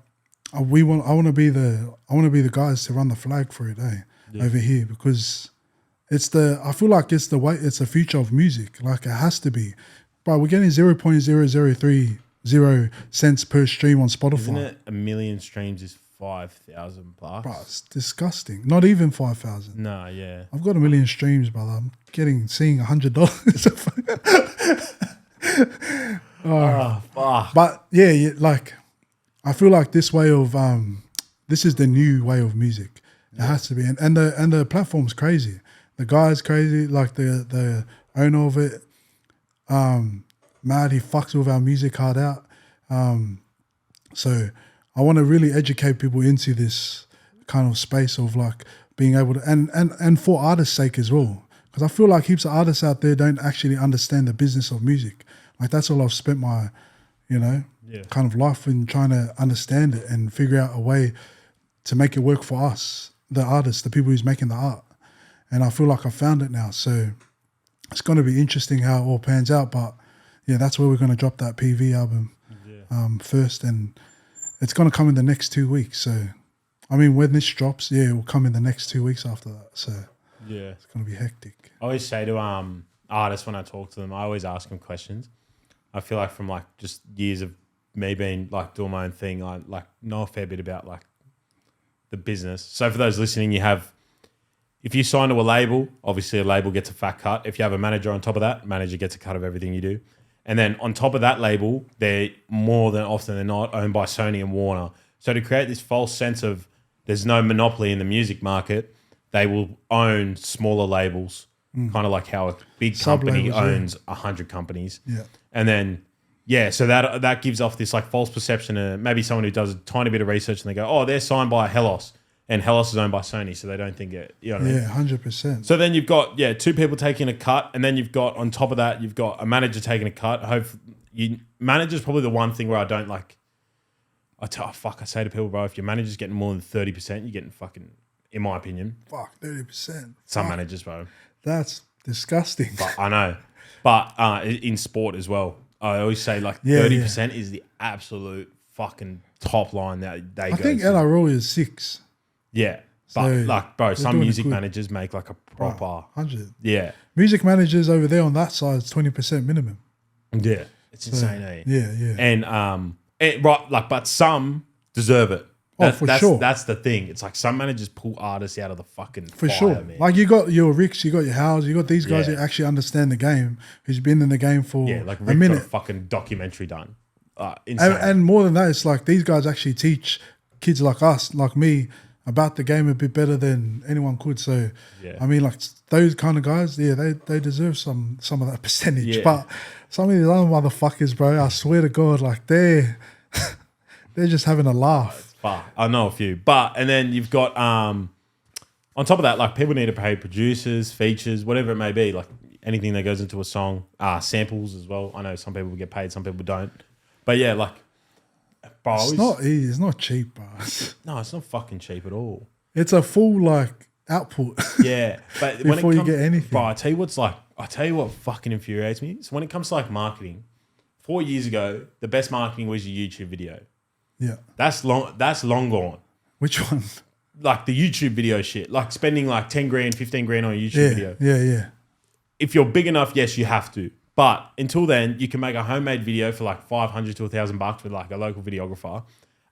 I want to be the guys to run the flag for it, over here, because I feel like it's the future of music. Like it has to be. But we're getting 0.0030 cents per stream on Spotify. Isn't it 1 million streams is 5,000 plus? Bro, it's disgusting. Not even 5,000. No, yeah. I've got 1 million streams, brother. I'm seeing $100. Oh, fuck. But yeah, like I feel like this way of this is the new way of music. It has to be, and the platform's crazy. The guy's crazy, like the owner of it. Mad, he fucks with our music hard out. So I want to really educate people into this kind of space of like being able to, and for artists' sake as well, because I feel like heaps of artists out there don't actually understand the business of music. Like that's all I've spent my, kind of life in trying to understand it and figure out a way to make it work for us, the artists, the people who's making the art. And I feel like I found it now. So it's going to be interesting how it all pans out. But yeah, that's where we're going to drop that PV album first. And it's going to come in the next 2 weeks. So, I mean, when this drops, it will come in the next 2 weeks after that. So yeah, it's going to be hectic. I always say to artists when I talk to them, I always ask them questions. I feel like from like just years of me being like doing my own thing, I like know a fair bit about like the business. So for those listening, if you sign to a label, obviously a label gets a fat cut. If you have a manager on top of that, manager gets a cut of everything you do. And then on top of that label, they're more than often than not owned by Sony and Warner. So to create this false sense of there's no monopoly in the music market, they will own smaller labels, kind of like how a big company owns 100 companies. Yeah. And then, so that gives off this like false perception of maybe someone who does a tiny bit of research and they go, oh, they're signed by Helos. And Helos is owned by Sony, so they don't think it. You know what I mean? Yeah, 100%. So then you've got two people taking a cut, and then you've got on top of that you've got a manager taking a cut. Manager's probably the one thing where I don't like. I say to people, bro, if your manager's getting more than 30%, you're getting fucking, in my opinion. 30%. Some managers, bro. That's disgusting. But I know, but in sport as well, I always say like 30% is the absolute fucking top line that they go. I think NRL is 6. Yeah. But So like, bro, some doing it music good. managers make like a proper 100. Yeah. Music managers over there on that side is 20% minimum. Yeah. It's insane, eh? Yeah. And but some deserve it. That's sure. That's the thing. It's like some managers pull artists out of the fucking For fire, sure. man. Like you got your Ricks, you got your Howes, you got these guys Yeah. who actually understand the game, who's been in the game for like a Rick got a minute. fucking documentary done. Insane. And more than that, it's like these guys actually teach kids like us, like me, about the game a bit better than anyone could. So, Yeah. I mean, like those kind of guys, yeah, they deserve some of that percentage. Yeah. But some of these other motherfuckers, bro, I swear to God, like they're just having a laugh. Fuck, I know a few. But, and then you've got, on top of that, like people need to pay producers, features, whatever it may be, like anything that goes into a song, samples as well. I know some people get paid, some people don't. But yeah, like, bro, It's not easy. It's not cheap, bro. no, it's not fucking cheap at all. It's a full like output. Yeah, but when Before it you get anything. bro, I tell you what fucking infuriates me. So when it comes to like marketing, 4 years ago, the best marketing was your YouTube video. Yeah. That's long gone. Which one? Like the YouTube video shit, like spending like 10 grand, 15 grand on a YouTube video. Yeah. If you're big enough, yes, you have to. But until then, you can make a homemade video for like $500 to $1,000 with like a local videographer.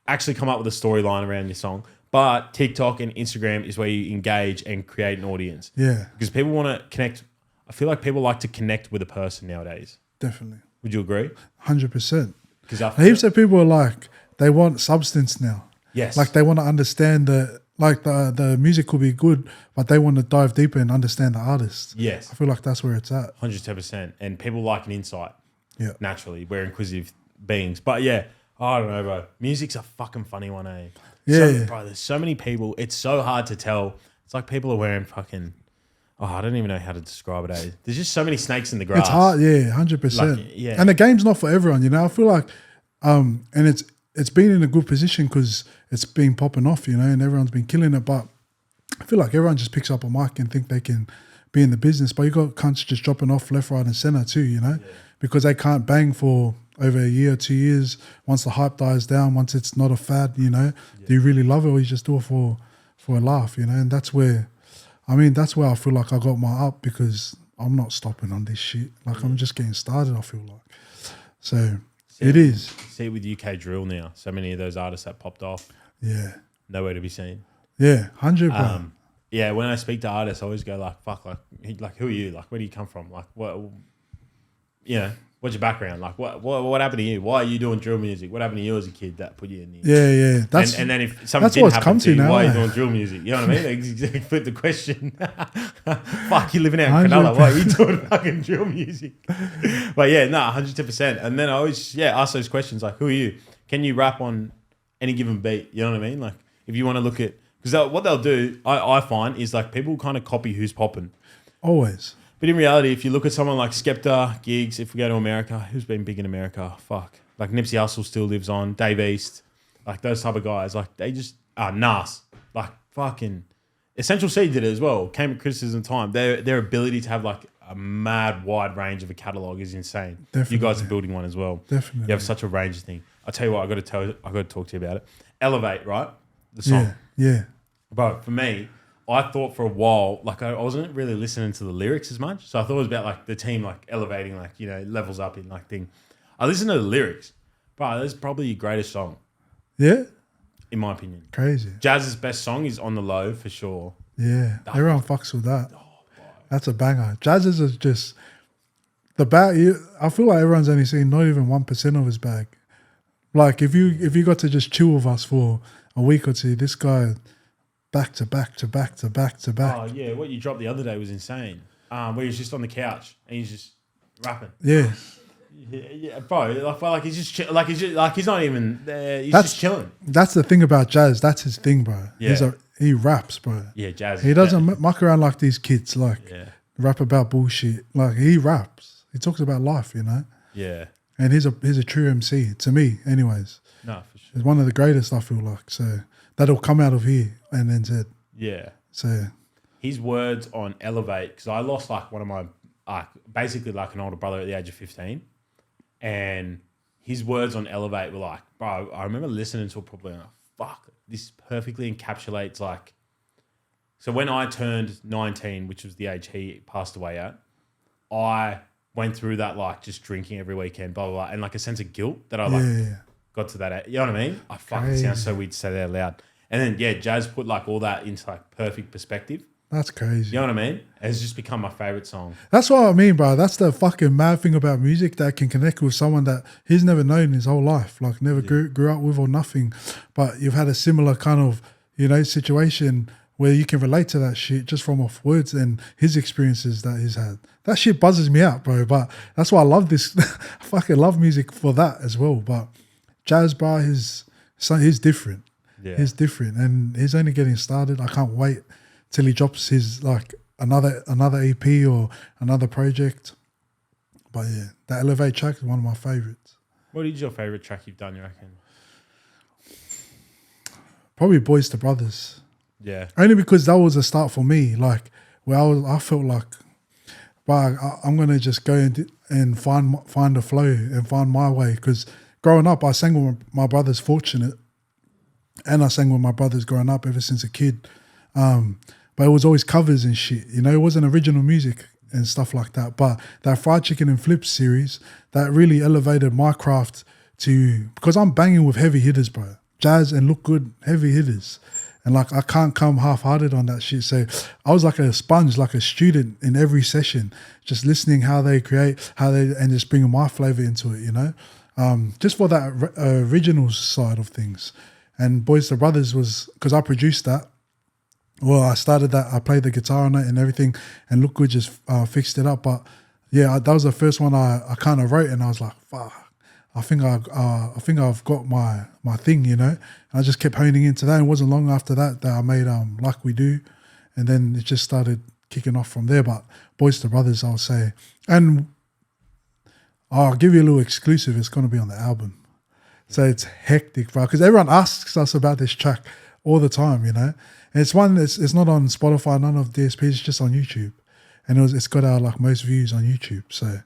Actually come up with a storyline around your song. But TikTok and Instagram is where you engage and create an audience. Yeah. Because people want to connect. I feel like people like to connect with a person nowadays. Definitely. Would you agree? 100%. Because Heaps of people are like, they want substance now. yes, Like they want to understand the music could be good, but they want to dive deeper and understand the artist. yes, I feel like that's where it's at. 110%. And people like an insight. Yeah. Naturally, we're inquisitive beings. But yeah, I don't know, bro. Music's a fucking funny one, eh? Yeah. Bro, there's so many people. It's so hard to tell. It's like people are wearing fucking. Oh, I don't even know how to describe it. Eh? There's just so many snakes in the grass. It's hard, yeah, 100%. Like, yeah. And the game's not for everyone, you know. I feel like, and it's been in a good position because it's been popping off, you know, and everyone's been killing it. But I feel like everyone just picks up a mic and think they can be in the business. But you got cunts just dropping off left, right, and center too, you know, because they can't bang for over a year, 2 years. Once the hype dies down, once it's not a fad, you know, do you really love it or you just do it for a laugh, you know? And that's where I feel like I got my up because I'm not stopping on this shit. Like I'm just getting started, I feel like. So it is. See it with UK drill now. So many of those artists that popped off, Yeah. nowhere to be seen. Yeah, 100, bro. Yeah, when I speak to artists, I always go like, "Fuck, like who are you? Like, where do you come from? Like, what? You know, what's your background? Like, what happened to you? Why are you doing drill music? What happened to you as a kid that put you in the Yeah. That's and then if something that's didn't what's happen come to to you, now, why are you eh? doing drill music? You know what I mean? They flip the question. Fuck, you living out in Cronulla. Why are you doing fucking drill music? But yeah, no, 110%. And then I always ask those questions like, who are you? Can you rap on any given beat? You know what I mean? Like if you want to look at because what they'll do, I find is like people kind of copy who's popping. always. But in reality, if you look at someone like Skepta, Gigs, if we go to America, who's been big in America? Fuck. Like Nipsey Hussle still lives on, Dave East, like those type of guys. Like they just Nas. Like fucking Essential C did it as well. Came at criticism time. Their ability to have like a mad wide range of a catalogue is insane. Definitely. You guys are building one as well. Definitely. You have such a range of thing. I'll tell you what, I got to talk to you about it. Elevate, right? The song. Yeah. Bro, for me, I thought for a while, like I wasn't really listening to the lyrics as much. So I thought it was about like the team like elevating, like, you know, levels up in like thing. I listened to the lyrics. Bro, that's probably your greatest song, Yeah. in my opinion. Crazy. Jazz's best song is On the Low for sure. Yeah. Everyone fucks with that. That's a banger. Jazz's is just the bag. I feel like everyone's only seen not even 1% of his bag. Like if you got to just chill with us for a week or two, this guy back to back to back to back to back. Oh yeah, what you dropped the other day was insane. Where he's just on the couch and he's just rapping. Yeah. Yeah, bro. Like he's just he's not even there. He's That's- just chilling. That's the thing about Jazz. That's his thing, bro. Yeah. He raps, bro. Yeah, Jazz. He doesn't muck around like these kids. Like Yeah, rap about bullshit. Like he raps. He talks about life, you know. yeah. And he's a true MC to me, anyways. No, for sure. He's one of the greatest. I feel like so that'll come out of here and then said Yeah. so. His words on Elevate, because I lost like one of my, basically like an older brother at the age of 15. And his words on Elevate were like, bro, I remember listening to it probably like, fuck, this perfectly encapsulates like, so when I turned 19, which was the age he passed away at, I went through that like just drinking every weekend, blah, blah, blah, and like a sense of guilt that I like Yeah. got to that, you know what I mean? I fucking sounds so weird to say that out loud. And then, yeah, Jazz put like all that into like perfect perspective. That's crazy. You know what I mean? It's just become my favorite song. That's what I mean, bro. That's the fucking mad thing about music that can connect with someone that he's never known his whole life, like never grew up with or nothing. But you've had a similar kind of, situation where you can relate to that shit just from off words and his experiences that he's had. That shit buzzes me out, bro. But that's why I love this. I fucking love music for that as well. But jazz, bro, he's different. Yeah. He's different, and he's only getting started. I can't wait till he drops his like another EP or another project. But yeah, that Elevate track is one of my favorites. What is your favorite track you've done, you reckon? Probably Boys to Brothers. Yeah. Only because that was a start for me. Like, where I felt like, but I'm gonna just go and find a flow and find my way. Because growing up, I sang with my brothers, Fortunate, and I sang with my brothers growing up ever since a kid. But it was always covers and shit. It wasn't original music and stuff like that. But that Fried Chicken and Flips series, that really elevated my craft to, because I'm banging with heavy hitters, bro. Jazz and Look Good, heavy hitters. And like, I can't come half-hearted on that shit. So I was like a sponge, like a student in every session, just listening how they create, and just bringing my flavor into it, just for that original side of things. And Boys to Brothers was, because I produced that. Well, I started that, I played the guitar on it and everything, and Look Good just fixed it up. But yeah, that was the first one I kind of wrote, and I was like, fuck. I think I've got my thing, And I just kept honing into that. It wasn't long after that I made Like We Do, and then it just started kicking off from there. But Boys to Brothers, I'll say, and I'll give you a little exclusive. It's going to be on the album, so it's hectic, bro. Because everyone asks us about this track all the time, And it's one it's not on Spotify, none of DSPs. It's just on YouTube, and it's got our like most views on YouTube. So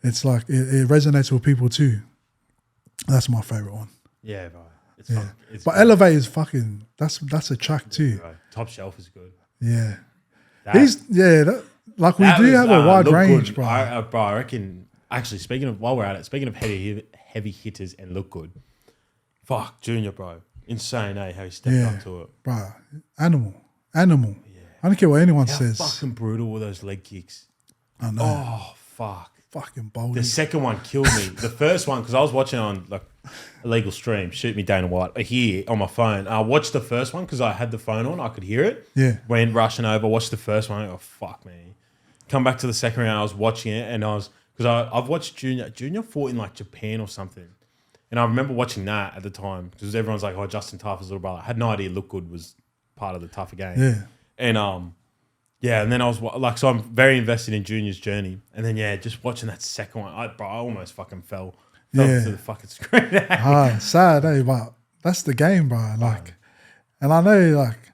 it's like it resonates with people too. That's my favorite one. Yeah, bro. It's Yeah. It's But good. Elevate is fucking, that's a track too. Bro. Top Shelf is good. Yeah. That- We do have a wide Look range, good. bro. I reckon, actually, while we're at it, speaking of heavy hitters and Look Good, fuck, Junior, bro. Insane, how he stepped up to it. Bro, animal. I don't care what anyone How says. fucking brutal were those leg kicks? I know. Oh, fuck. Fucking bold. The second one killed me. The first one, because I was watching on like illegal stream, Shoot Me Dana White, here on my phone. I watched the first one because I had the phone on. I could hear it. Yeah. Went rushing over, watched the first one. Oh, fuck me. Come back to the second round. I was watching it, and because I've watched Junior. Junior fought in like Japan or something. And I remember watching that at the time because everyone's like, oh, Justin Taffer's little brother. I had no idea Look Good was part of the Tougher game. Yeah. And yeah, and then I was like, so I'm very invested in Junior's journey. And then, yeah, just watching that second one, I almost fucking fell Yeah. to the fucking screen. Sad, but that's the game, bro. Like, and I know, like,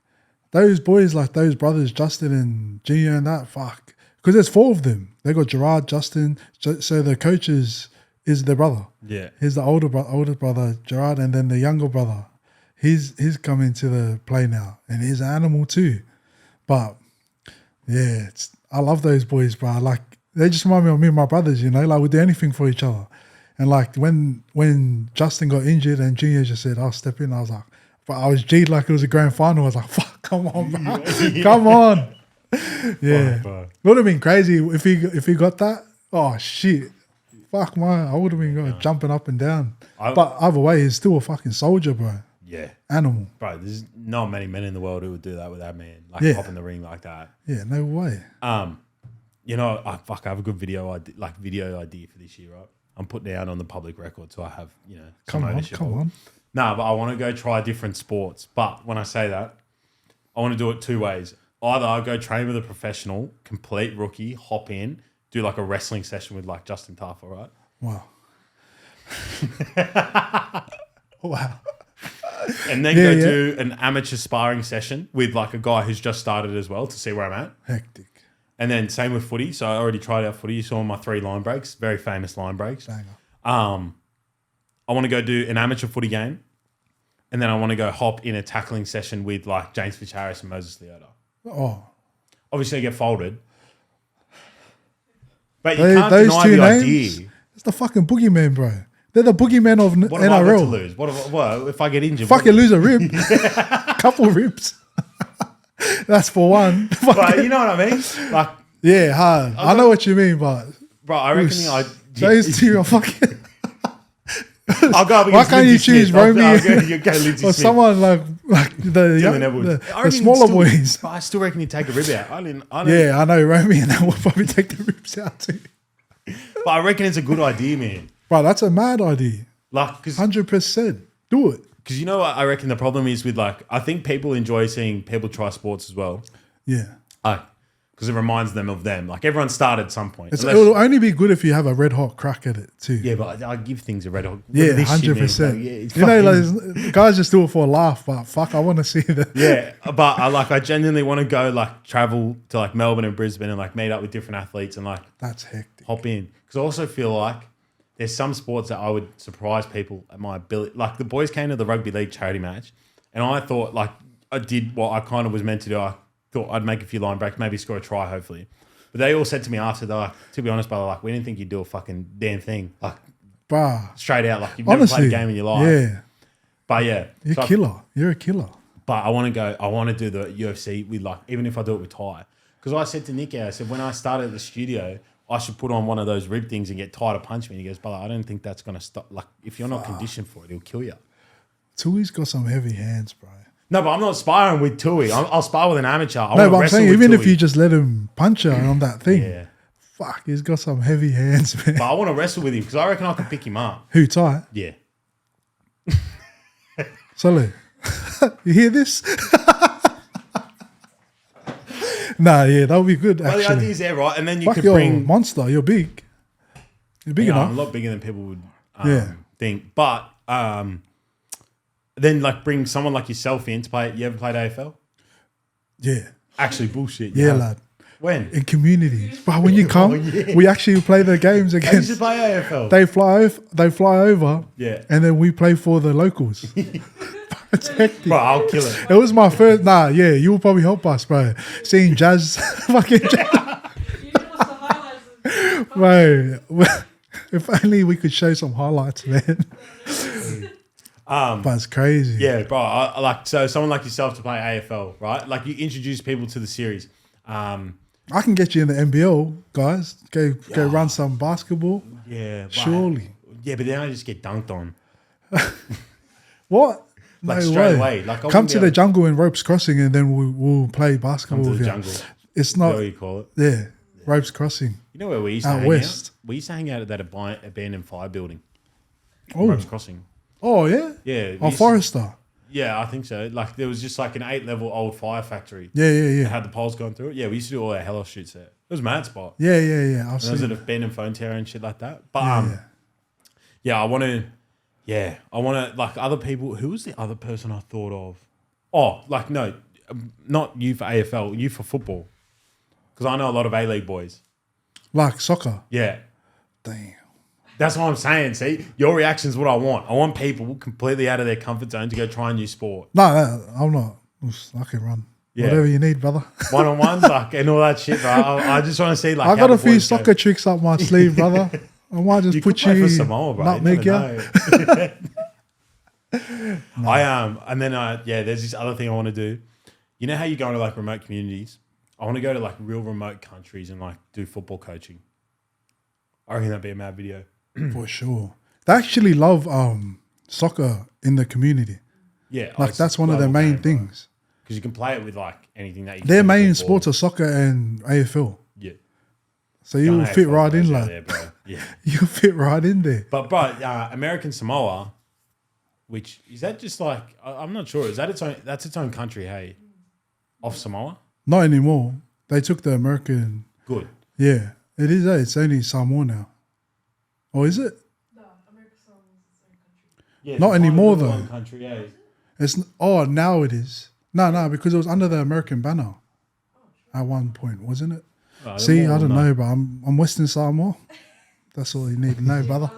those boys, like those brothers, Justin and Junior and that, fuck. Because there's 4 of them. They got Gerard, Justin. So the coach is their brother. Yeah. He's the older brother, Gerard, and then the younger brother. He's coming to the play now, and he's an animal too. But yeah, I love those boys, bro. Like, they just remind me of me and my brothers, Like, we do anything for each other. And like when Justin got injured and Junior just said, I'll step in, I was like, but I was G'd like it was a grand final. I was like, fuck, come on, bro. Come on. Yeah. Bro. Would have been crazy if he got that. Oh shit. Fuck man, I would have been jumping up and down. But either way, he's still a fucking soldier, bro. Yeah. Animal. Bro, there's not many men in the world who would do that with that man. Like, hop in the ring like that. Yeah, no way. I have a good video idea for this year, right? I'm putting it out on the public record, so I have, some ownership. Come on. No, but I want to go try different sports. But when I say that, I want to do it 2 ways. Either I go train with a professional, complete rookie, hop in, do like a wrestling session with like Justin Taffer, right? Wow. Wow. And then do an amateur sparring session with like a guy who's just started as well to see where I'm at. Hectic. And then same with footy. So I already tried out footy. You saw my 3 line breaks, very famous line breaks. Banger. I want to go do an amateur footy game. And then I want to go hop in a tackling session with like James Fitzharris and Moses Leota. Oh. Obviously I get folded. But you can't deny the idea. It's the fucking boogeyman, bro. They're the boogeyman of What have I got to NRL. lose? What if I get injured? Fucking lose a rib. Couple ribs. That's for one. But you know what I mean? Like, yeah, hard. I know what you mean, but bro, I reckon those two are fucking I'll go up Why against can't you Lindsay choose Smith. Romy I'll go Lindsay or Smith. someone like Dylan Edwards. I the reckon smaller still- boys? I still reckon he'd take a rib out. I don't, Yeah, I know Romy, and that will probably take the ribs out too. But I reckon it's a good idea, man. Bro, that's a mad idea. Like, because 100%. Do it. you know what I reckon the problem is with, like, I think people enjoy seeing people try sports as well. Yeah. Because it reminds them of them. Like, everyone started at some point. It'll only be good if you have a red hot crack at it too. Yeah, but I give things a red hot. Yeah, This shit, man, 100%. like, yeah, it's You know, fucking- like, guys just do it for a laugh, but fuck, I want to see the. yeah, but I genuinely want to go, like, travel to, like, Melbourne and Brisbane and, like, meet up with different athletes and, like, That's hectic. hop in. Because I also feel like there's some sports that I would surprise people at my ability. Like, the boys came to the rugby league charity match, and I thought, like, I did what I kind of was meant to do. I thought I'd make a few line breaks, maybe score a try, hopefully. But they all said to me after, they're like, to be honest, brother, like, we didn't think you'd do a fucking damn thing. Like, Bah. straight out, like, you've Honestly, never played a game in your life. Yeah. But yeah. You're a killer. You're a killer. But I want to do the UFC with, like, even if I do it with Ty. Because I said to Nick, I said, when I started at the studio, I should put on one of those rib things and get Ty to punch me. And he goes, brother, I don't think that's going to stop. Like, if you're not conditioned for it, it'll kill you. Tui's got some heavy hands, bro. No, but I'm not sparring with Tui. I'll spar with an amateur. I No, wanna but I'm wrestle saying with even if Tui. you just let him punch her on that thing, Yeah. fuck, he's got some heavy hands, man. But I want to wrestle with him because I reckon I can pick him up. Who, Ty? Yeah. Solly, you hear this? Nah, yeah, that would be good, Well, the actually. idea's there, right? And then you Fuck, could you're a bring... monster. You're big. You're big I'm a enough. lot bigger than people would Yeah. think. But then, like, bring someone like yourself in to play... You ever played AFL? Yeah. Actually, bullshit. Yeah, lad. When? In communities. But when you come, we actually play the games I used against... to play AFL. They fly over, Yeah. and then we play for the locals. It's hectic. Bro, I'll kill it. It was my first. Nah, yeah, you will probably help us, bro. Seeing Jazz, fucking Jazz, You give us the highlights. bro. If only we could show some highlights, man. But it's crazy. Yeah, bro. I like, so someone like yourself to play AFL, right? Like, you introduce people to the series. I can get you in the NBL, guys. Go run some basketball. Yeah. But, Surely. Yeah, but then I just get dunked on. What? Like, No straight way. away. Like, I Come wouldn't to be the able- jungle in ropes crossing, and then we'll play basketball Come to with the you. jungle. It's Is that not. what you call it? Yeah, ropes crossing. You know where we used to Out hang west. out? We used to hang out at that abandoned fire building. Oh, Ropes Crossing. oh yeah. Yeah. we Oh, used to- Forester. Yeah, I think so. Like, there was just like an 8-level old fire factory. Yeah, yeah, That yeah. had the poles going through it. Yeah, we used to do all our Helos shoots there. It was a mad spot. Yeah, yeah, yeah. I've And those seen. are the abandoned phone tower and shit like that. But Yeah. yeah, I want to, like, other people. Who was the other person I thought of? Oh, like, no, not you for AFL, you for football. Because I know a lot of A-League boys. Like soccer. Yeah. Damn. That's what I'm saying. See, your reaction is what I want. I want people completely out of their comfort zone to go try a new sport. No, I'm not. I can run. Yeah. Whatever you need, brother. One-on-ones, like, and all that shit, bro. I just want to see, like, I how got the a few boys go. soccer tricks up my sleeve, brother. I might just You put could play you for Samoa, bro. nutmeg You ya. never know. And then there's this other thing I want to do. You know how you go into, like, remote communities? I want to go to, like, real remote countries and, like, do football coaching. I reckon that'd be a mad video. For sure. They actually love soccer in the community. Yeah, Like that's one of their main things. because you can play it with, like, anything that you. Their can main football. sports are soccer and AFL. Yeah, So you'll Gun fit AFL right boys in, out like there, bro. Yeah. you'll fit right in there. But American Samoa, which is that just like I'm not sure. Is that its own? That's its own country, hey, off Samoa. Not anymore. They took the American. Good. Yeah, it is. It's only Samoa now. Or is it? No, America's its own country. Yeah, Not it's a anymore, tiny though. little country, yeah. It's now it is. No, because it was under the American banner at one point, wasn't it? Oh, See, more I don't than know, but I'm Western Samoa. That's all you need to know, brother.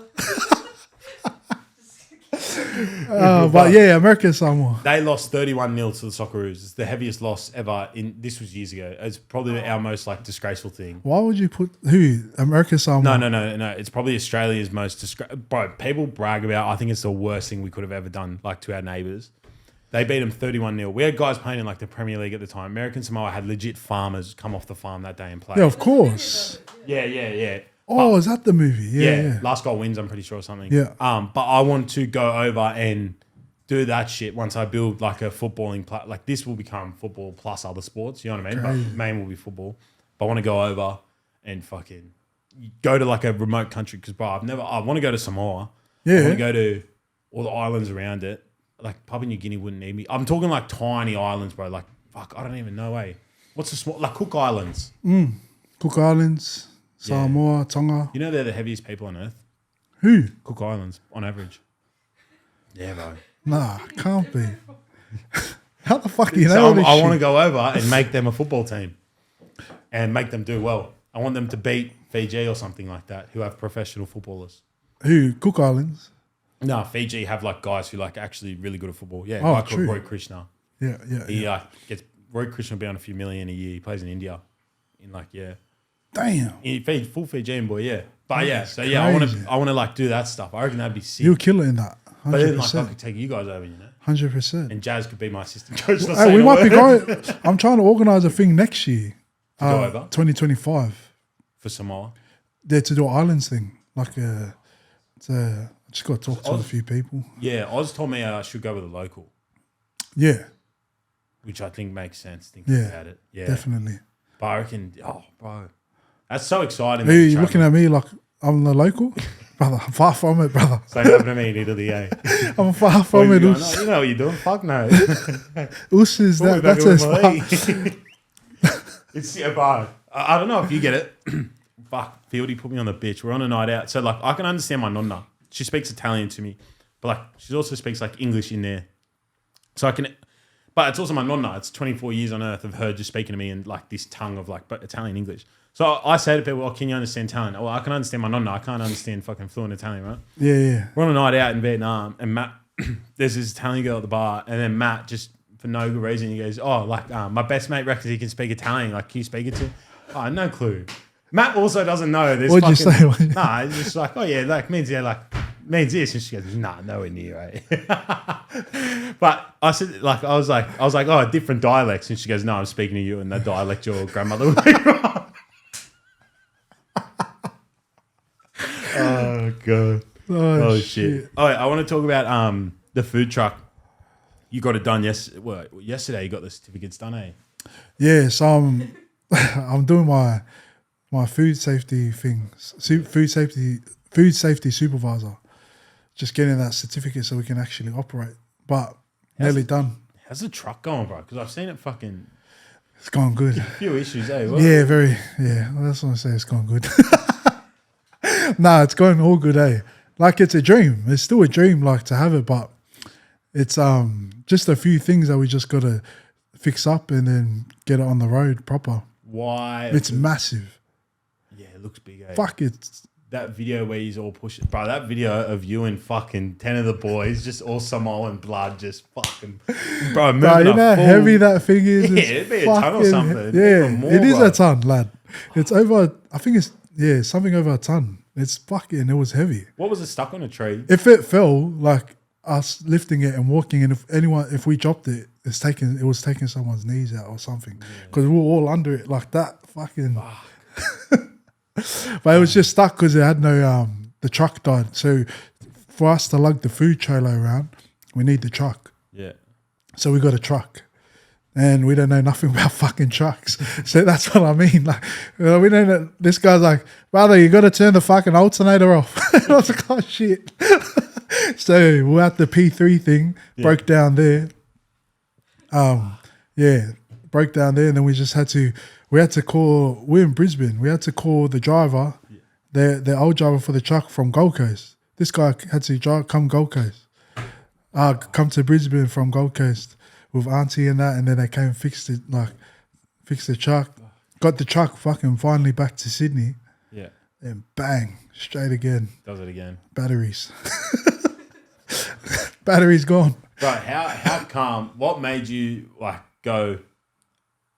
But yeah, American Samoa. They lost 31-0 to the Socceroos. It's the heaviest loss ever. This was years ago. It's probably our most, like, disgraceful thing. Why would you put who? American Samoa? No. It's probably Australia's most bro, people brag about. I think it's the worst thing we could have ever done, like, to our neighbours. They beat them 31-0. We had guys playing in, like, the Premier League at the time. American Samoa had legit farmers come off the farm that day and play. Yeah, of course. Yeah. Oh, is that the movie? Yeah. Last goal wins, I'm pretty sure, or something. Yeah. But I want to go over and do that shit once I build like a footballing like this will become football plus other sports. You know what I mean? Crazy. But main will be football. But I want to go over and fucking go to like a remote country because, bro, I want to go to Samoa. I want to go to all the islands around it. Like Papua New Guinea wouldn't need me. I'm talking like tiny islands, bro. Like fuck, I don't even know. What's the small like Cook Islands? Cook Islands, Samoa, Tonga. You know they're the heaviest people on earth. Who? Cook Islands on average. Yeah, bro. Nah, can't be. How the fuck do you know So all this I shit? want to go over and make them a football team and make them do well. I want them to beat Fiji or something like that, who have professional footballers. Who? Cook Islands? No, Fiji have like guys who like actually really good at football. Yeah, Oh, a guy called true. Roy Krishna. Yeah. He gets Roy Krishna will be on a few million a year. He plays in India. Damn. Full Fijian boy, yeah. But yeah, That's so yeah, I crazy. want to like do that stuff. I reckon that'd be sick. You'll kill it in that. But then like I 100%. could take you guys over, you know. 100%. And Jazz could be my assistant coach. Hey, we might be going. I'm trying to organise a thing next year. go over? 2025. for Samoa. Yeah, to do an islands thing. Like, I just got to talk to a few people. Yeah, Oz told me I should go with a local, Yeah, which I think makes sense thinking Yeah, about it. Yeah, definitely. But I reckon, bro, that's so exciting. Hey, you're looking at me like I'm the local? Brother, I'm far from it, brother. Same happened to me in Italy, eh? I'm far from it. You Us. know what you're doing? Fuck no. Us is What that, we that's back as in far. Malay? It's bro. I don't know if you get it. Fuck, Fieldy put me on the bitch. We're on a night out, so like I can understand my nonna. She speaks Italian to me, but like she also speaks like English in there, so I can. But it's also my nonna. It's 24 years on earth of her just speaking to me in like this tongue of like but Italian English. So I say to people, "Oh, can you understand Italian?" Well, I can understand my nonna. I can't understand fucking fluent Italian, right? Yeah. We're on a night out in Vietnam, and Matt, there's this Italian girl at the bar, and then Matt just for no good reason he goes, "Oh, like my best mate reckons he can speak Italian. Like, can you speak it to?" Oh, no clue. Matt also doesn't know this. What'd you say? Nah, it's just like, oh yeah, like means this, and she goes, nah, nowhere near, right? But I said, like, I was like, oh, different dialects, and she goes, no, I'm speaking to you in the dialect your grandmother would be from. Oh god. Oh shit. Oh, I want to talk about the food truck. You got it done yesterday. You got the certificates done, eh? Yeah, so I'm doing my food safety things, food safety supervisor. Just getting that certificate so we can actually operate. But nearly done. How's the truck going, bro? Because I've seen it fucking It's going good. a few issues, eh? Yeah, that's what I say. It's going good. Nah, it's going all good, eh? Like it's a dream. It's still a dream, like to have it, but it's just a few things that we just gotta fix up and then get it on the road proper. Why? It's massive. Yeah, it looks big, eh? Fuck it. That video where he's all pushing, bro. That video of you and fucking 10 of the boys, just all Samoan blood, just fucking, bro. Bro, you know how heavy that thing is? Yeah, It's it'd be a ton or fucking- something. Yeah, Even more, it is bro. a ton, lad. It's over, I think it's, something over a ton. It's fucking, it was heavy. What was it stuck on a tree? If it fell, like us lifting it and walking, and if we dropped it, it was taking someone's knees out or something. Because we were all under it like that. Fucking. But it was just stuck because it had no, the truck died. So for us to lug the food trailer around, we need the truck. Yeah. So we got a truck. And we don't know nothing about fucking trucks. So that's what I mean. Like, we don't know. This guy's like, brother, you got to turn the fucking alternator off. I was like, oh, shit. So we're at the P3 thing, broke down there. Broke down there. And then we had to call, we're in Brisbane. We had to call the driver, the old driver for the truck from Gold Coast. This guy had to come Gold Coast. Come to Brisbane from Gold Coast with Auntie and that, and then they came and fixed the truck. Got the truck fucking finally back to Sydney. Yeah. And bang, straight again. Does it again. Batteries. Batteries gone. Bro, how calm, what made you like go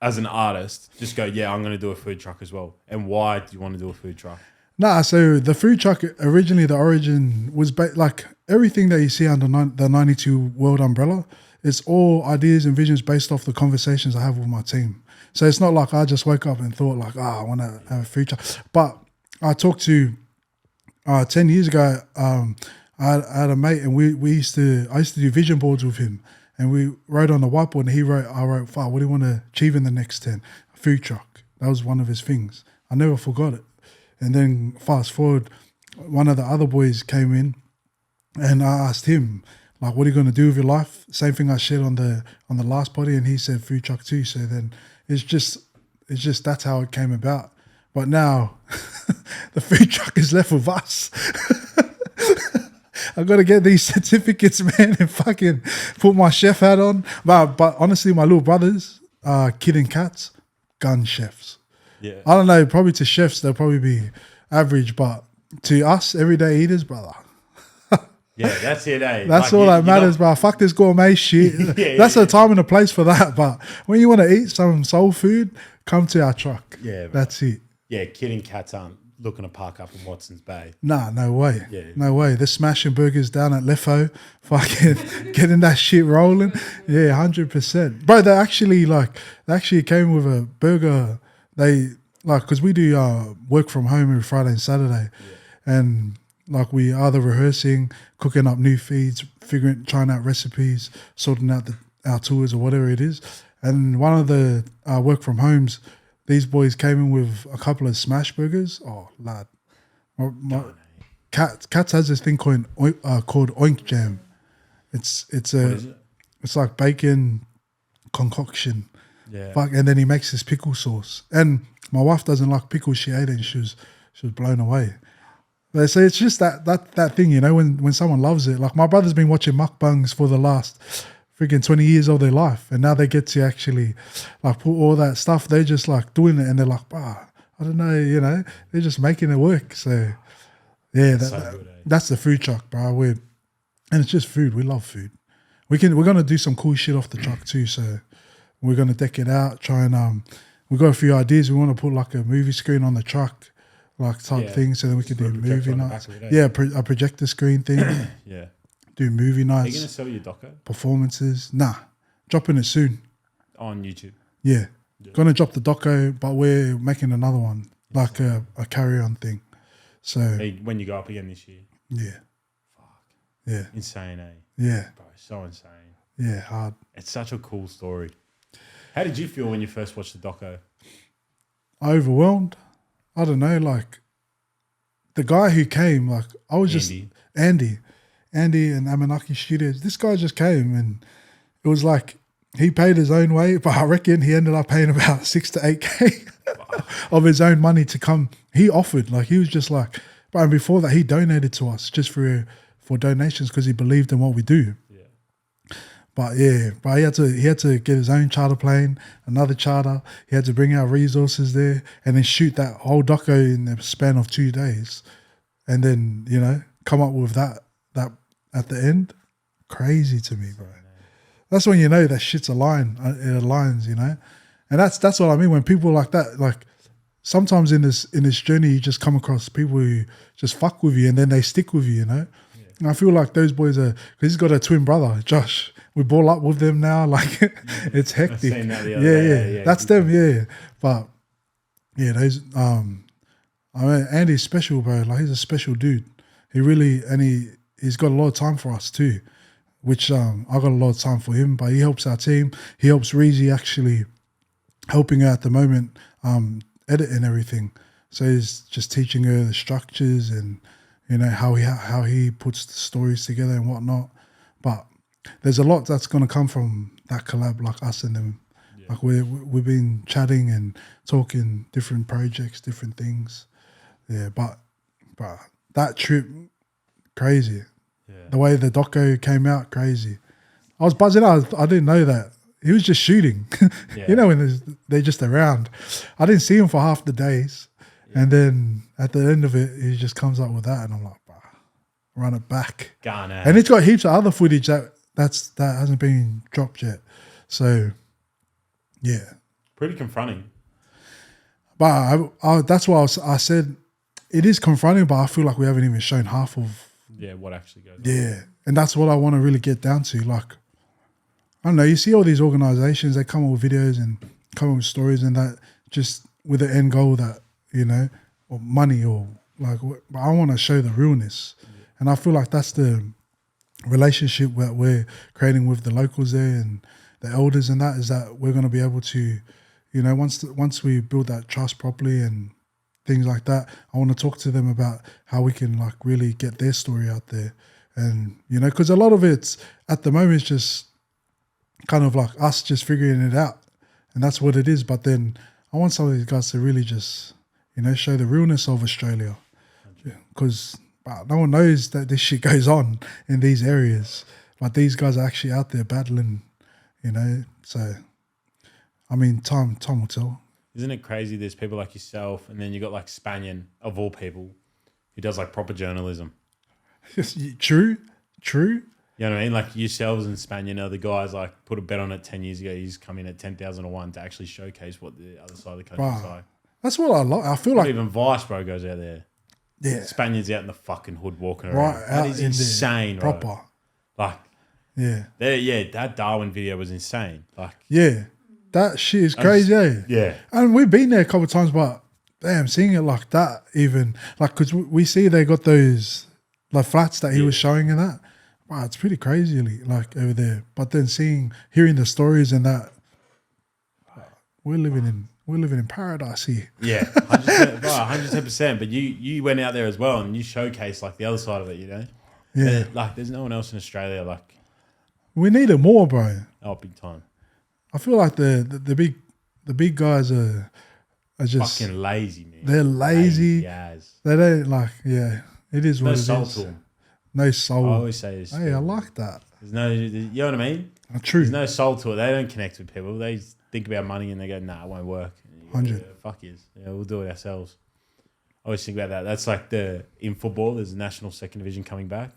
as an artist, just go, yeah, I'm going to do a food truck as well? And why do you want to do a food truck? Nah, so the food truck, originally the origin was like everything that you see under the 92 World umbrella, it's all ideas and visions based off the conversations I have with my team. So it's not like I just woke up and thought like, I want to have a food truck. But I talked to 10 years ago. I had a mate, and I used to do vision boards with him, and we wrote on the whiteboard. And I wrote, "What do you want to achieve in the next 10? A food truck." That was one of his things. I never forgot it. And then fast forward, one of the other boys came in, and I asked him, like, "What are you going to do with your life?" Same thing I shared on the last potty, and he said food truck too. So then it's just that's how it came about. But now the food truck is left with us. I got to get these certificates, man, and fucking put my chef hat on. But honestly, my little brothers, Kid and Cats, gun chefs. Yeah. I don't know, probably to chefs, they'll probably be average, but to us, everyday eaters, brother. Yeah, that's it, eh? That's all that matters, bro. Fuck this gourmet shit. That's the time and the place for that. But when you want to eat some soul food, come to our truck. Yeah, bro. That's it. Yeah, Kid and Cats aren't looking to park up in Watson's Bay. Nah, no way. Yeah. No way. They're smashing burgers down at Lefo, fucking getting that shit rolling. Yeah, 100%. Bro, they actually came with a burger. They because we do work from home every Friday and Saturday, and like we either rehearsing, cooking up new feeds, trying out recipes, sorting out our tours or whatever it is. And one of the work from homes, these boys came in with a couple of smash burgers. Oh, lad. Cats has this thing called Oink Jam. It's like bacon concoction. Yeah. And then he makes this pickle sauce. And my wife doesn't like pickles. She ate it and she was blown away. But so it's just that thing, you know, when someone loves it. Like my brother's been watching mukbangs for the last freaking 20 years of their life, and now they get to actually like put all that stuff. They're just like doing it, and they're like, I don't know, you know, they're just making it work. So yeah, that's the food truck, bro. And it's just food. We love food. We're gonna do some cool shit off the truck too. So we're gonna deck it out. Try and we got a few ideas. We want to put like a movie screen on the truck, like type thing, so then we can do movie nights. Yeah, a projector screen thing. Yeah. Do movie nights. Are you going to sell your doco? Performances. Nah. Dropping it soon. On YouTube? Yeah. Gonna drop the doco, but we're making another one, like a carry-on thing. So when you go up again this year? Yeah. Fuck. Yeah. Insane, eh? Yeah. Bro, so insane. Yeah, hard. It's such a cool story. How did you feel when you first watched the doco? Overwhelmed. I don't know, like the guy who came, like I was Andy and Amanaki Studios. This guy just came, and it was like he paid his own way, but I reckon he ended up paying about 6 to 8K of his own money to come. He offered, like he was just like, but before that he donated to us just for donations because he believed in what we do. Yeah. But he had to get his own charter plane, another charter. He had to bring our resources there and then shoot that whole doco in the span of 2 days, and then come up with that at the end. Crazy to me, bro. That's when you know that shit's aligned. It aligns, and that's what I mean when people like that. Like sometimes in this journey, you just come across people who just fuck with you, and then they stick with you. And I feel like those boys are, because he's got a twin brother, Josh. We ball up with them now. Like it's hectic. I've seen that the other day. Yeah. That's them. Yeah, but yeah, those. I mean, Andy's special, bro. Like he's a special dude. He really he's got a lot of time for us too, which I got a lot of time for him. But he helps our team. He helps Reezy actually helping her at the moment editing everything. So he's just teaching her the structures and how he puts the stories together and whatnot. But there's a lot that's going to come from that collab, like us and them. Yeah. Like we've been chatting and talking different projects, different things. Yeah, but that trip, crazy. Yeah. The way the doco came out, crazy. I was buzzing out. I didn't know that. He was just shooting. Yeah. When they're just around. I didn't see him for half the days. Yeah. And then at the end of it, he just comes up with that. And I'm like, run it back. Garner. And it's got heaps of other footage that hasn't been dropped yet. So, yeah. Pretty confronting. But that's why I said it is confronting, but I feel like we haven't even shown half of what actually goes on. Yeah. And that's what I want to really get down to. Like, I don't know, you see all these organizations, they come up with videos and come up with stories and that just with the end goal that, money or like. But I want to show the realness, and I feel like that's the relationship that we're creating with the locals there and the elders, and that is that we're going to be able to, you know, once we build that trust properly and things like that, I want to talk to them about how we can like really get their story out there. And, you know, because a lot of it's at the moment is just kind of like us just figuring it out. And that's what it is. But then I want some of these guys to really just, you know, show the realness of Australia. Because no one knows that this shit goes on in these areas. But these guys are actually out there battling, you know. So, I mean, time will tell. Isn't it crazy? There's people like yourself, and then you got like Spanian, of all people, who does like proper journalism. True. You know what I mean? Like yourselves and Spanian are the guys like put a bet on it 10 years ago. He's come in at 10,001 to actually showcase what the other side of the country is like. That's what I like. I feel Not like even Vice, bro, goes out there. Yeah, Spaniards out in the fucking hood walking right around. out That is in insane, there, bro. proper. Like, that Darwin video was insane. Like, yeah, that shit is crazy. Yeah, and we've been there a couple of times, but damn, seeing it like that, even like because we see they got those like flats that he was showing and that. Wow, it's pretty crazy, like over there. But then hearing the stories and that, we're living in paradise here. Yeah, 110%. But you went out there as well and you showcased like the other side of it, you know. Yeah, like there's no one else in Australia like. We need it more, bro. Oh, big time. I feel like the big guys are just fucking lazy, man. They're lazy. They don't like. Yeah, it is what it is. No soul to them. No soul. I always say this. Hey, I like that. There's no, you know what I mean? True. There's no soul to it. They don't connect with people. They think about money and they go, nah, it won't work. 100. Fuck yous. Yeah, we'll do it ourselves. I always think about that. That's like in football, there's a national second division coming back.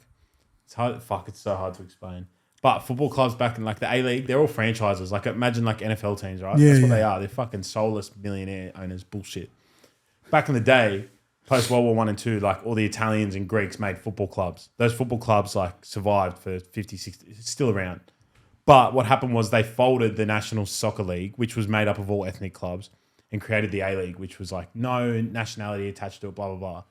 It's hard. Fuck, it's so hard to explain. But football clubs back in like the A-League, they're all franchises. Like imagine like NFL teams, right? Yeah, That's what they are. They're fucking soulless millionaire owners. Bullshit. Back in the day, post World War I and II, like all the Italians and Greeks made football clubs. Those football clubs like survived for 50, 60, it's still around. But what happened was they folded the National Soccer League, which was made up of all ethnic clubs, and created the A-League, which was like no nationality attached to it, blah, blah, blah.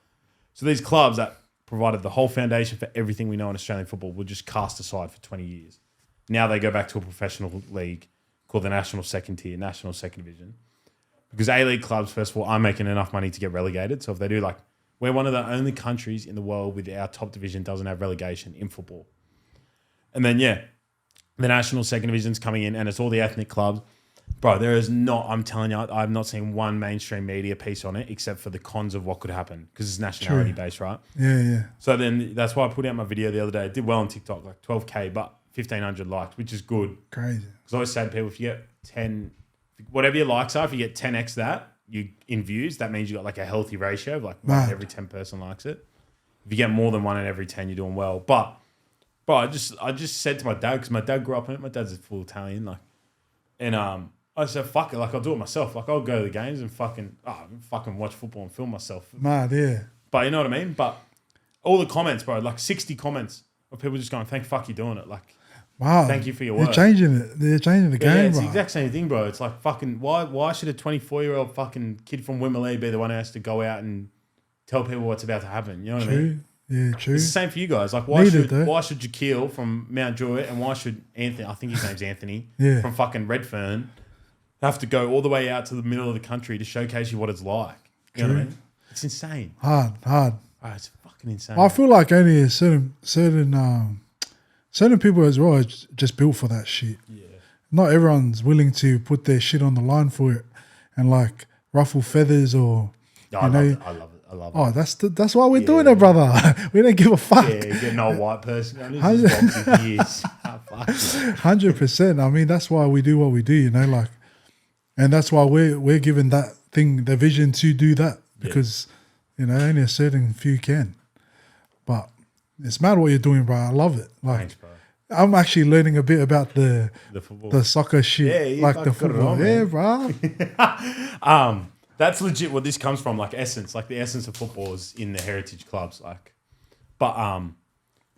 So these clubs that provided the whole foundation for everything we know in Australian football were just cast aside for 20 years. Now they go back to a professional league called the National Second Tier, National Second Division. Because A-League clubs, first of all, aren't making enough money to get relegated. So if they do, like, we're one of the only countries in the world with our top division doesn't have relegation in football. And then, the National Second Division's coming in and it's all the ethnic clubs. Bro, there is not, I'm telling you, I've not seen one mainstream media piece on it except for the cons of what could happen because it's nationality based, right? Yeah. So then that's why I put out my video the other day. It did well on TikTok, like 12K, but 1,500 likes, which is good. Crazy. Because I always say to people, if you get 10, whatever your likes are, if you get 10x that in views, that means you got like a healthy ratio of like one in every 10 person likes it. If you get more than 1 in every 10, you're doing well. But, bro, I just said to my dad, because my dad grew up in it, my dad's a full Italian, like, and I said, fuck it, like I'll do it myself. Like I'll go to the games and fucking watch football and film myself. Mad, yeah. But you know what I mean? But all the comments, bro, like 60 comments of people just going, thank fuck you're doing it. Like, wow. Thank you for your work. They're changing it. They're changing the game, it's bro. the exact same thing, bro. It's like fucking, why should a 24-year-old fucking kid from Wimmera be the one who has to go out and tell people what's about to happen? You know what I mean? Yeah, true. It's the same for you guys. Like, why should Jaquil from Mount Druitt and why should Anthony, I think his name's Anthony, from fucking Redfern, have to go all the way out to the middle of the country to showcase you what it's like? You know what I mean? It's insane. Hard. Oh, it's fucking insane. I feel like only a certain people as well are just built for that shit. Yeah. Not everyone's willing to put their shit on the line for it and like ruffle feathers or I love it. I love it. That's why we're doing it, brother. We don't give a fuck. Yeah, you get an old white person going, this is boxing years. 100%. I mean, that's why we do what we do, you know, like, and that's why we're given that thing, the vision to do that because, you know, only a certain few can. But it's mad what you're doing, bro. I love it. Like, thanks, bro. I'm actually learning a bit about the football, the soccer shit, like the football. Bro. That's legit where this comes from, like essence. Like the essence of football is in the heritage clubs. Like, but I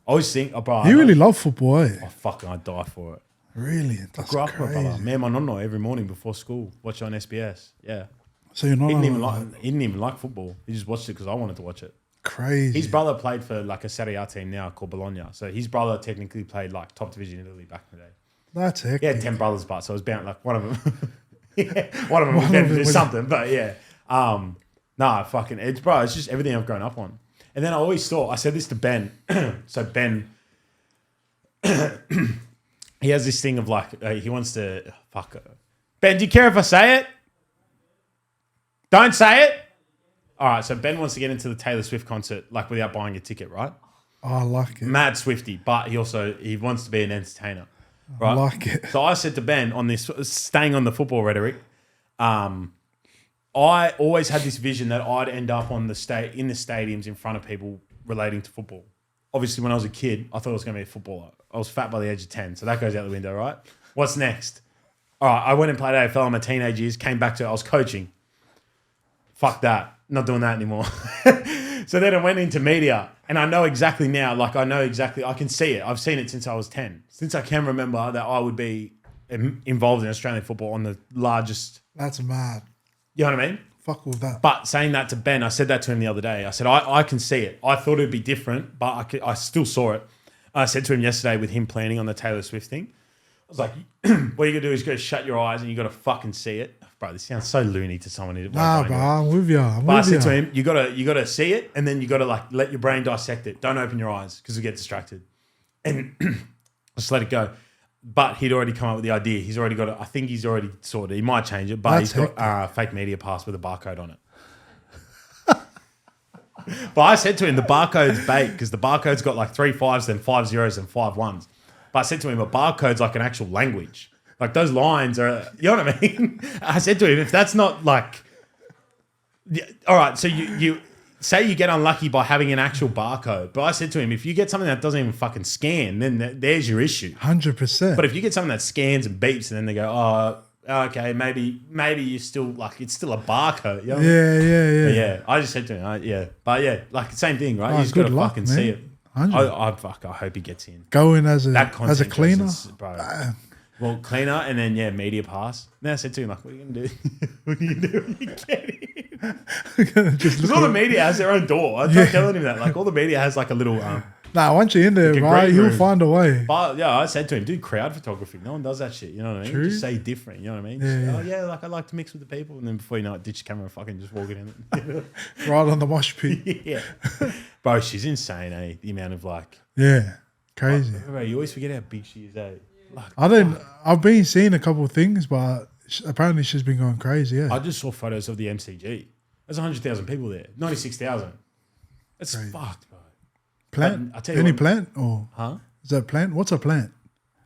always think, bro. You really love football, eh? Oh, fucking, I die for it. Really? That's I grew up with crazy. it, brother. Me and my nonno every morning before school, watch on SBS. Yeah. So you're not He didn't on even like football. He just watched it because I wanted to watch it. crazy. His brother played for like a Serie A team now called Bologna. So his brother technically played like top division in Italy back in the day. That's He hectic. had 10 brothers, but so it was bound like one of them. One of them was bound to do something, but yeah. Nah, fucking it's bro. It's just everything I've grown up on. And then I always thought I said this to Ben. So Ben, he has this thing of like he wants to fuck. Ben, do you care if I say it? Don't say it. All right. So Ben wants to get into the Taylor Swift concert like without buying a ticket, right? Oh, I like it. Mad Swiftie, but he wants to be an entertainer, right? I like it. So I said to Ben on this, staying on the football rhetoric, I always had this vision that I'd end up in the stadiums in front of people relating to football. Obviously, when I was a kid, I thought I was going to be a footballer. I was fat by the age of 10, so that goes out the window, right? What's next? All right, I went and played AFL in my teenage years, came back to it, I was coaching. Fuck that. Not doing that anymore. So then I went into media, and I know exactly now, I can see it. I've seen it since I was 10. Since I can remember that I would be involved in Australian football on the largest. That's mad. You know what I mean? Fuck with that. But saying that to Ben, I said that to him the other day. I said, I can see it. I thought it would be different, but I still saw it. I said to him yesterday with him planning on the Taylor Swift thing, I was like, what you got to do is go shut your eyes and you got to fucking see it. Bro, this sounds so loony to someone who... Nah, bro, I'm with you. But I said to him, you gotta see it, and then you gotta like let your brain dissect it. Don't open your eyes because you get distracted, and just let it go. But he'd already come up with the idea. He's already got it. I think he's already sorted. He might change it, but he's got fake media pass with a barcode on it. But I said to him, the barcode's bait because the barcode's got like 3 5s, then 5 zeros, and 5 1s. But I said to him, a barcode's like an actual language. Like those lines are, you know what I mean? I said to him, if that's not like, all right, so you say you get unlucky by having an actual barcode. But I said to him, if you get something that doesn't even fucking scan, then there's your issue. 100%. But if you get something that scans and beeps and then they go, oh, okay, maybe you still like, it's still a barcode. You know what I mean? Yeah. But yeah, I just said to him, but yeah, like same thing, right? Oh, You just got to luck, fucking man. see it. I 100. hope he gets in. Going as a That cleaner. Bro. Well, cleaner and then, media pass. Then I said to him, like, what are you going to do? What are you going to do when you get in? Because all the media has their own door. I tried telling him that. Like, all the media has like a little... Nah, once you're in there, like right, you'll find a way. But yeah, I said to him, do crowd photography. No one does that shit. You know what I mean? True. Just say different. You know what I mean? Yeah. Like I like to mix with the people. And then before you know it, ditch the camera and fucking just walk it in. Right on the mosh pit. Yeah. Bro, she's insane, eh? The amount of like... Yeah. Crazy. Bro, you always forget how big she is, eh? Like, I've been seeing a couple of things, but apparently she's been going crazy, yeah. I just saw photos of the MCG. There's 100,000 people there. 96,000. That's Crazy. fucked, bro. Plant? I tell you Any what- plant? Or Huh? is that a plant? What's a plant?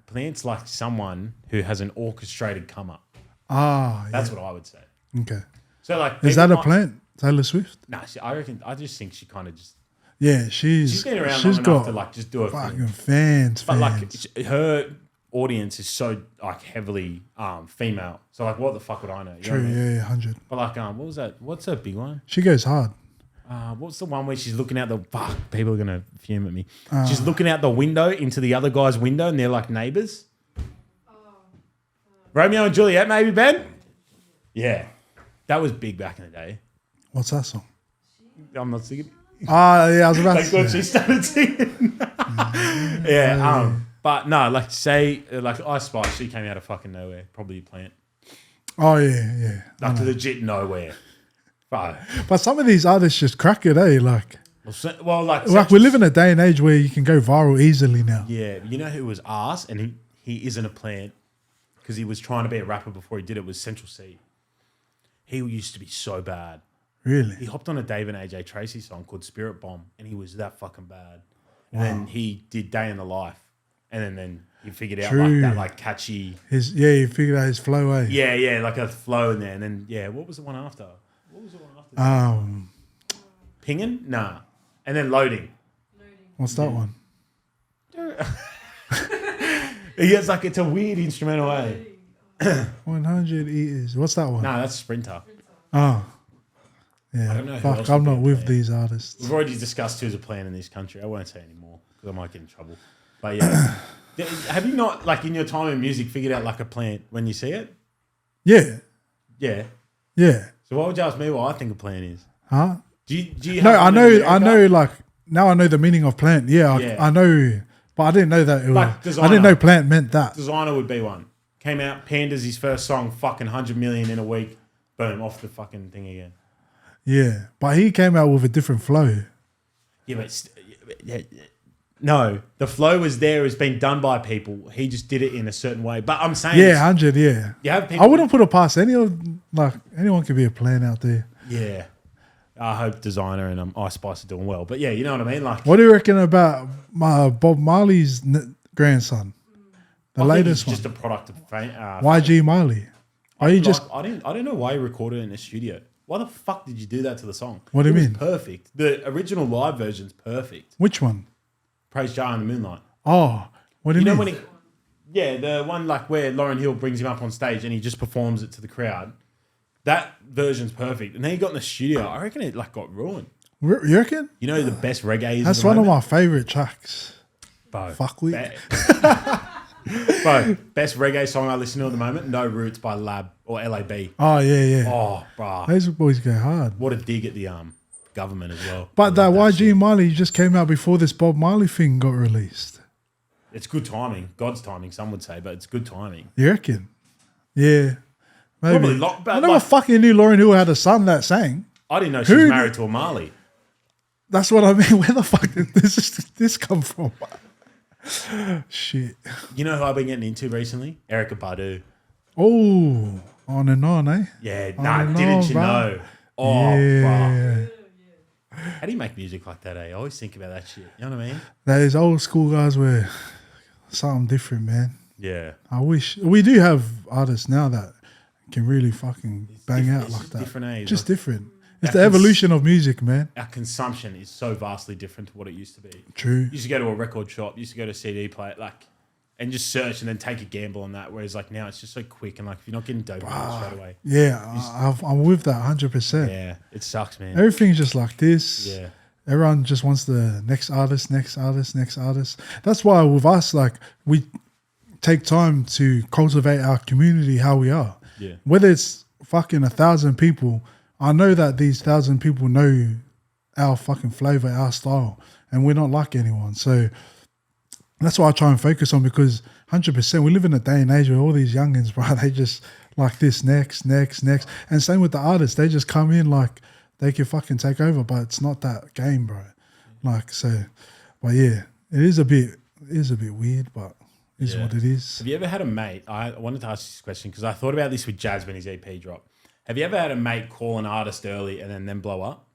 Plant's like someone who has an orchestrated come up. Ah, That's what I would say. yeah. Okay. So like, Is people that a might- plant? Taylor Swift? Nah, I just think she kind of just... Yeah, She's been around long enough got to like just do it. fucking fans. But like her audience is so like heavily female. So like, what the fuck would I know? You know True, what I mean? yeah, 100. But like, what was that? What's her big one? She goes hard. What's the one where she's looking out the... Fuck, people are going to fume at me. She's looking out the window into the other guy's window and they're like neighbours. Romeo and Juliet, maybe, Ben? Yeah. That was big back in the day. What's that song? I'm not singing. Ah, yeah, I was about to Like when say. she started singing. Yeah. But no, like say, like Ice Spice, she came out of fucking nowhere. Probably a plant. Oh, yeah. Like legit nowhere. Bro. But some of these artists just crack it, eh? Like Like we live in a day and age where you can go viral easily now. Yeah, you know who was arse and he isn't a plant because he was trying to be a rapper before he did it was Central C. He used to be so bad. Really? He hopped on a Dave and AJ Tracy song called Spirit Bomb and he was that fucking bad. And then he did Day in the Life and then he figured out like that like catchy. He figured out his flow, eh? Yeah, like a flow in there. And then, what was the one after? Pingin'? Nah. And then Loading. What's that one? He has like, it's a weird instrumental way. 100 Eaters. What's that one? No, that's Sprinter. Oh. I Yeah. don't know who Fuck, else I'm would be not a with plant. these artists. We've already discussed who's a plan in this country. I won't say anymore because I might get in trouble. But yeah. Have you not, like in your time in music, figured out like a plant when you see it? Yeah. Yeah. Yeah. So why would you ask me what I think a plan is? Huh? Do you No, have I one in know. America? Like now, I know the meaning of plant. Yeah, Yeah. I know, but I didn't know that. It was, Like I Designer. didn't know plant meant that. Designer would be one. Came out, Panda's his first song, fucking 100 million in a week. Boom, off the fucking thing again. Yeah, but he came out with a different flow. Yeah, but no, the flow was there. It's been done by people. He just did it in a certain way. But I'm saying, Yeah, 100. Yeah, you have people. I wouldn't put it past anyone could be a plan out there. Yeah, I hope Designer and Ice Spice are doing well. But yeah, you know what I mean. Like, What do you reckon about Bob Marley's grandson, the I think latest he's one, just a product of YG Marley? Are you just? I don't know why you recorded it in the studio. Why the fuck did you do that to the song? What do you It was mean? perfect. The original live version's perfect. Which one? Praise Jar in the Moonlight. Oh, what do you You know mean? when he, yeah, the one like where Lauryn Hill brings him up on stage and he just performs it to the crowd. That version's perfect. And then he got in the studio. I reckon it like got ruined. You reckon? You know the best reggae is. That's one of my favorite tracks. Bro, Fuck with. Bro, best reggae song I listen to at the moment. No Roots by Lab or LAB. Oh yeah. Oh, bro, Those boys go hard. what a dig at the government as well. But I that love YG shit. Marley just came out before this Bob Marley thing got released. It's good timing. God's timing, some would say, but it's good timing. You reckon? Yeah. Maybe. Probably lot, but I never like, fucking knew Lauryn Hill had a son that sang. I didn't know she Who- was married to a Marley. That's what I mean. Where the fuck did this come from? Shit. You know who I've been getting into recently? Erykah Badu. Oh, on and on, eh? Yeah, On nah, and didn't on, you bro. know? Oh, bro. yeah. How do you make music like that, eh? I always think about that shit. You know what I mean? Those old school guys were something different, man. Yeah. I wish we do have artists now that can really fucking bang out It's like just that. different age. Just Like, different. It's That the cons- evolution of music, man. our consumption is so vastly different to what it used to be. True. You used to go to a record shop, you used to go to a CD player, like, and just search and then take a gamble on that. Whereas like now it's just so quick and like if you're not getting dopamine straight away, Yeah, I'm with that 100%. yeah, it sucks, man. Everything's just like this. Yeah, Everyone just wants the next artist, next artist, next artist. That's why with us, like, we take time to cultivate our community how we are. yeah, Whether it's fucking 1,000 people, I know that these 1,000 people know our fucking flavor, our style, and we're not like anyone. So that's what I try and focus on, because 100%, we live in a day and age where all these youngins, bro, they just like this next. And same with the artists. They just come in like they can fucking take over, but it's not that game, bro. Like, so, but yeah, it is a bit weird, but it is Yeah. what it is. Have you ever had a mate? I wanted to ask you this question because I thought about this with Jazz when his EP dropped. Have you ever had a mate call an artist early and then blow up?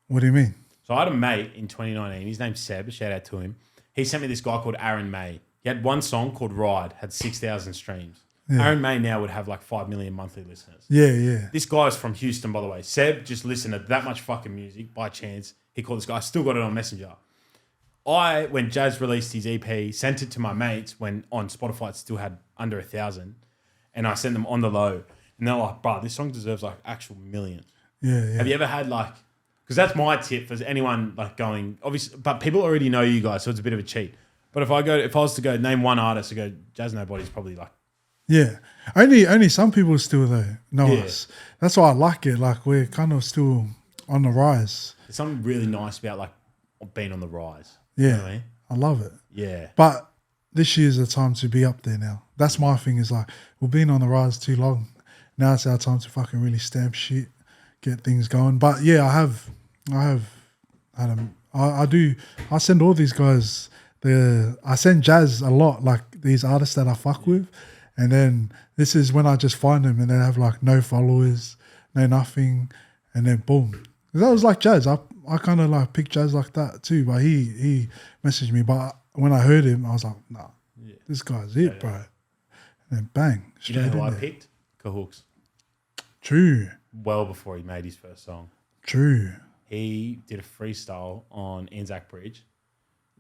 What do you mean? So I had a mate in 2019. His name's Seb. Shout out to him. He sent me this guy called Aaron May. He had one song called Ride, had 6,000 streams. Yeah. Aaron May now would have like 5 million monthly listeners. Yeah. This guy's from Houston, by the way. Seb just listened to that much fucking music by chance. He called this guy. I still got it on Messenger. When Jazz released his EP, sent it to my mates when on Spotify it still had under 1,000. And I sent them on the low. And they're like, bro, this song deserves like actual millions. Yeah. Have you ever had like, because that's my tip for anyone like going, obviously, but people already know you guys, so it's a bit of a cheat. But if I was to go name one artist, I go, Jazz Nobody's probably like, Yeah. Only some people still though know Yeah. us. That's why I like it. Like, we're kind of still on the rise. there's something really nice about like being on the rise. Yeah. You know what I mean? I love it. Yeah. But this year's the time to be up there now. That's my thing, is like, we've been on the rise too long. Now it's our time to fucking really stamp shit, get things going. But yeah, I have had I send all these guys I send Jazz a lot, like these artists that I fuck with. And then this is when I just find them and they have like no followers, no nothing. And then boom. 'Cause that was like Jazz. I kind of like picked Jazz like that too. But he messaged me. But when I heard him, I was like, nah, this guy's it, bro. And then bang, You know straight who in I there. picked? Cahooks. True. Well before he made his first song. True. He did a freestyle on Anzac Bridge,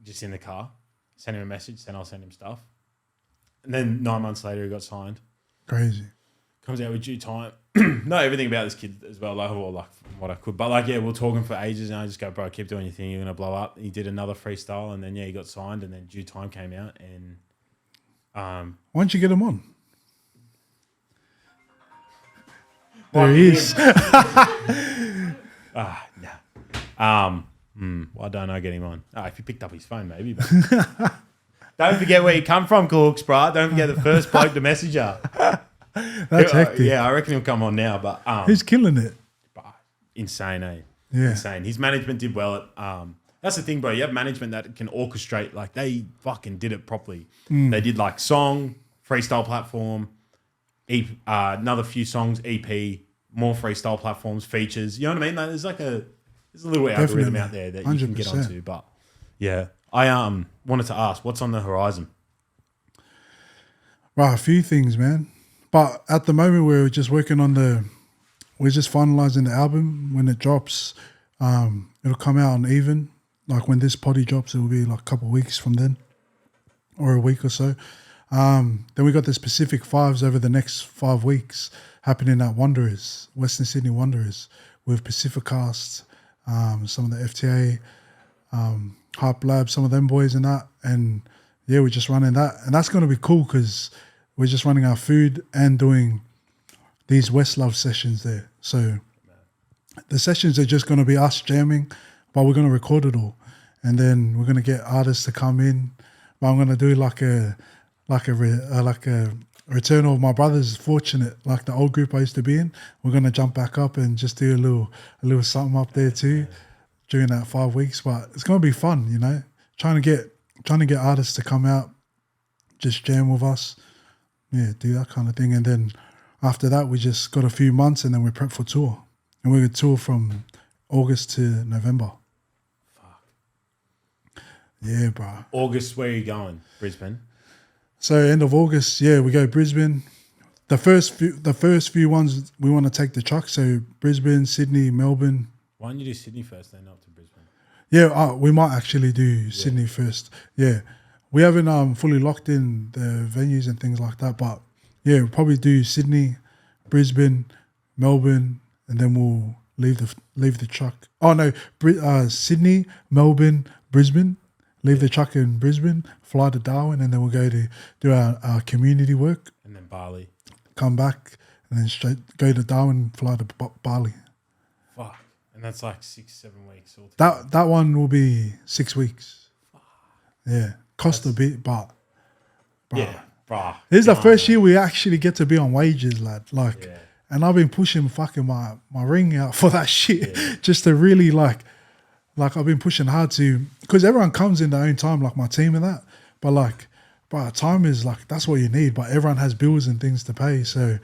just in the car. Sent him a message, then I'll send him stuff. And then 9 months later, he got signed. Crazy. Comes out with Due Time. Know everything about this kid as well, like what I could. But like, yeah, we're talking for ages, and I just go, bro, keep doing your thing. You're gonna blow up. He did another freestyle, and then he got signed, and then Due Time came out, and Why don't you get him on? There he is. Why don't I get him on? If he picked up his phone, maybe. But don't forget where you come from, Cooks, bro. Don't forget the first bloke to message you. That's hectic. Yeah, I reckon he'll come on now. But He's killing it. Insane, eh? Yeah. Insane. His management did well at that's the thing, bro. You have management that can orchestrate, like they fucking did it properly. They did like song, freestyle platform, another few songs, EP, more freestyle platforms, features. You know what I mean? Like, there's a little algorithm out there that you can get 100%. onto. But yeah, I wanted to ask, what's on the horizon? Right, a few things, man. But at the moment, we're just working on we're just finalizing the album. When it drops, it'll come out on Even. Like when this potty drops, it will be like a couple of weeks from then, or a week or so. Then we got the Pacific Fives over the next 5 weeks happening at Wanderers, Western Sydney Wanderers, with Pacificast, some of the FTA, Hype Lab, some of them boys and that. And yeah, we're just running that. And that's going to be cool because we're just running our food and doing these West Love sessions there. So the sessions are just going to be us jamming, but we're going to record it all. And then we're going to get artists to come in. But I'm going to do like a return of my brother's Fortunate, like the old group I used to be in. We're going to jump back up and just do a little something up there too during that 5 weeks. But it's going to be fun, you know, trying to get artists to come out, just jam with us. Yeah, do that kind of thing. And then after that, we just got a few months and then we prep for tour. And we're going to tour from August to November. Fuck. Yeah, bro. August, where are you going? Brisbane? So end of August, yeah, we go Brisbane. The first few ones, we want to take the truck. So Brisbane, Sydney, Melbourne. Why don't you do Sydney first, then up to Brisbane? Yeah, we might actually do Sydney first. Yeah. We haven't fully locked in the venues and things like that, but yeah, we'll probably do Sydney, Brisbane, Melbourne, and then we'll leave the truck. Oh no, Sydney, Melbourne, Brisbane. Leave the truck in Brisbane, fly to Darwin, and then we'll go to do our community work. And then Bali. Come back, and then straight go to Darwin, fly to Bali. Fuck. And that's like 6-7 weeks. Altogether. That one will be 6 weeks. Yeah. Cost a bit, but yeah, bruh. This is the first year we actually get to be on wages, lad. Like, and I've been pushing fucking my ring out for that shit, just to really like I've been pushing hard to, because everyone comes in their own time, like my team and that. But like, time is like, that's what you need. But everyone has bills and things to pay, so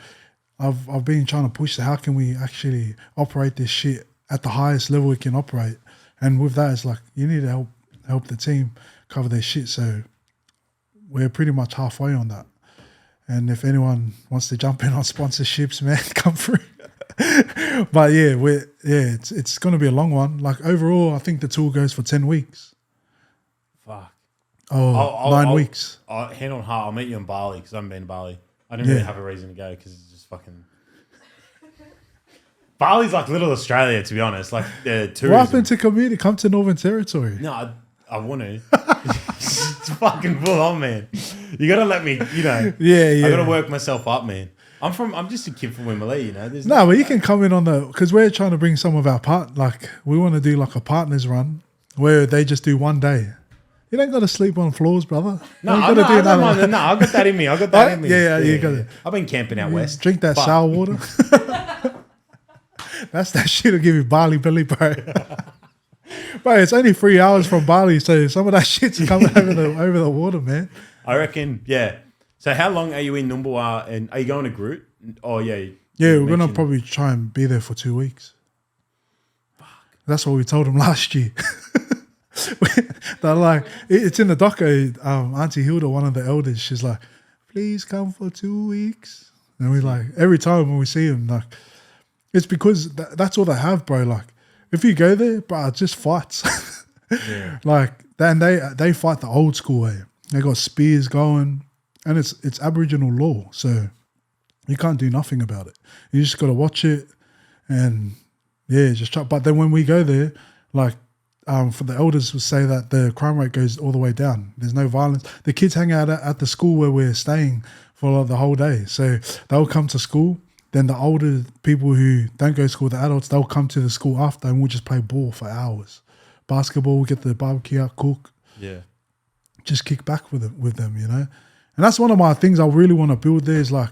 I've been trying to push. How can we actually operate this shit at the highest level we can operate? And with that, it's like you need to help the team cover their shit. So we're pretty much halfway on that. And if anyone wants to jump in on sponsorships, man, come through. But yeah, it's going to be a long one. Like overall, I think the tour goes for 10 weeks. Fuck. Oh, 9 weeks. Hand on heart, I'll meet you in Bali because I haven't been to Bali. I didn't really have a reason to go because it's just fucking... Bali's like little Australia, to be honest. Like tourism. What happened to community? Come to Northern Territory. No, I want to. It's fucking full on, man. You got to let me, you know. Yeah. I got to work myself up, man. I'm just a kid from Wimberley, you know. No, but you can come in on because we're trying to bring some of our we want to do like a partners run where they just do 1 day. You don't got to sleep on floors, brother. No, I got that in me. I got that in me. Yeah, you got it. I've been camping out west. Drink that shower water. That's that shit will give you Bali belly, bro. Bro, it's only 3 hours from Bali, so some of that shit's coming over the water, man. I reckon, yeah. So how long are you in Numbula, and are you going to Groot? Oh, yeah. Yeah, we're going to probably try and be there for 2 weeks. Fuck. That's what we told them last year. They're like, it's in the doco. Auntie Hilda, one of the elders, she's like, please come for 2 weeks. And we like, every time when we see them, like, it's because that's all they have, bro. Like, if you go there, bro, it just fights. Yeah. Like, then they fight the old school way. They got spears going, and it's Aboriginal law, so you can't do nothing about it. You just got to watch it, and yeah, just try. But then when we go there, like, for the elders will say that the crime rate goes all the way down. There's no violence. The kids hang out at the school where we're staying for the whole day, so they'll come to school. Then the older people who don't go to school, the adults, they'll come to the school after and we'll just play ball for hours. Basketball, we'll get the barbecue out, cook. Yeah. Just kick back with them, you know? And that's one of my things I really want to build there is like,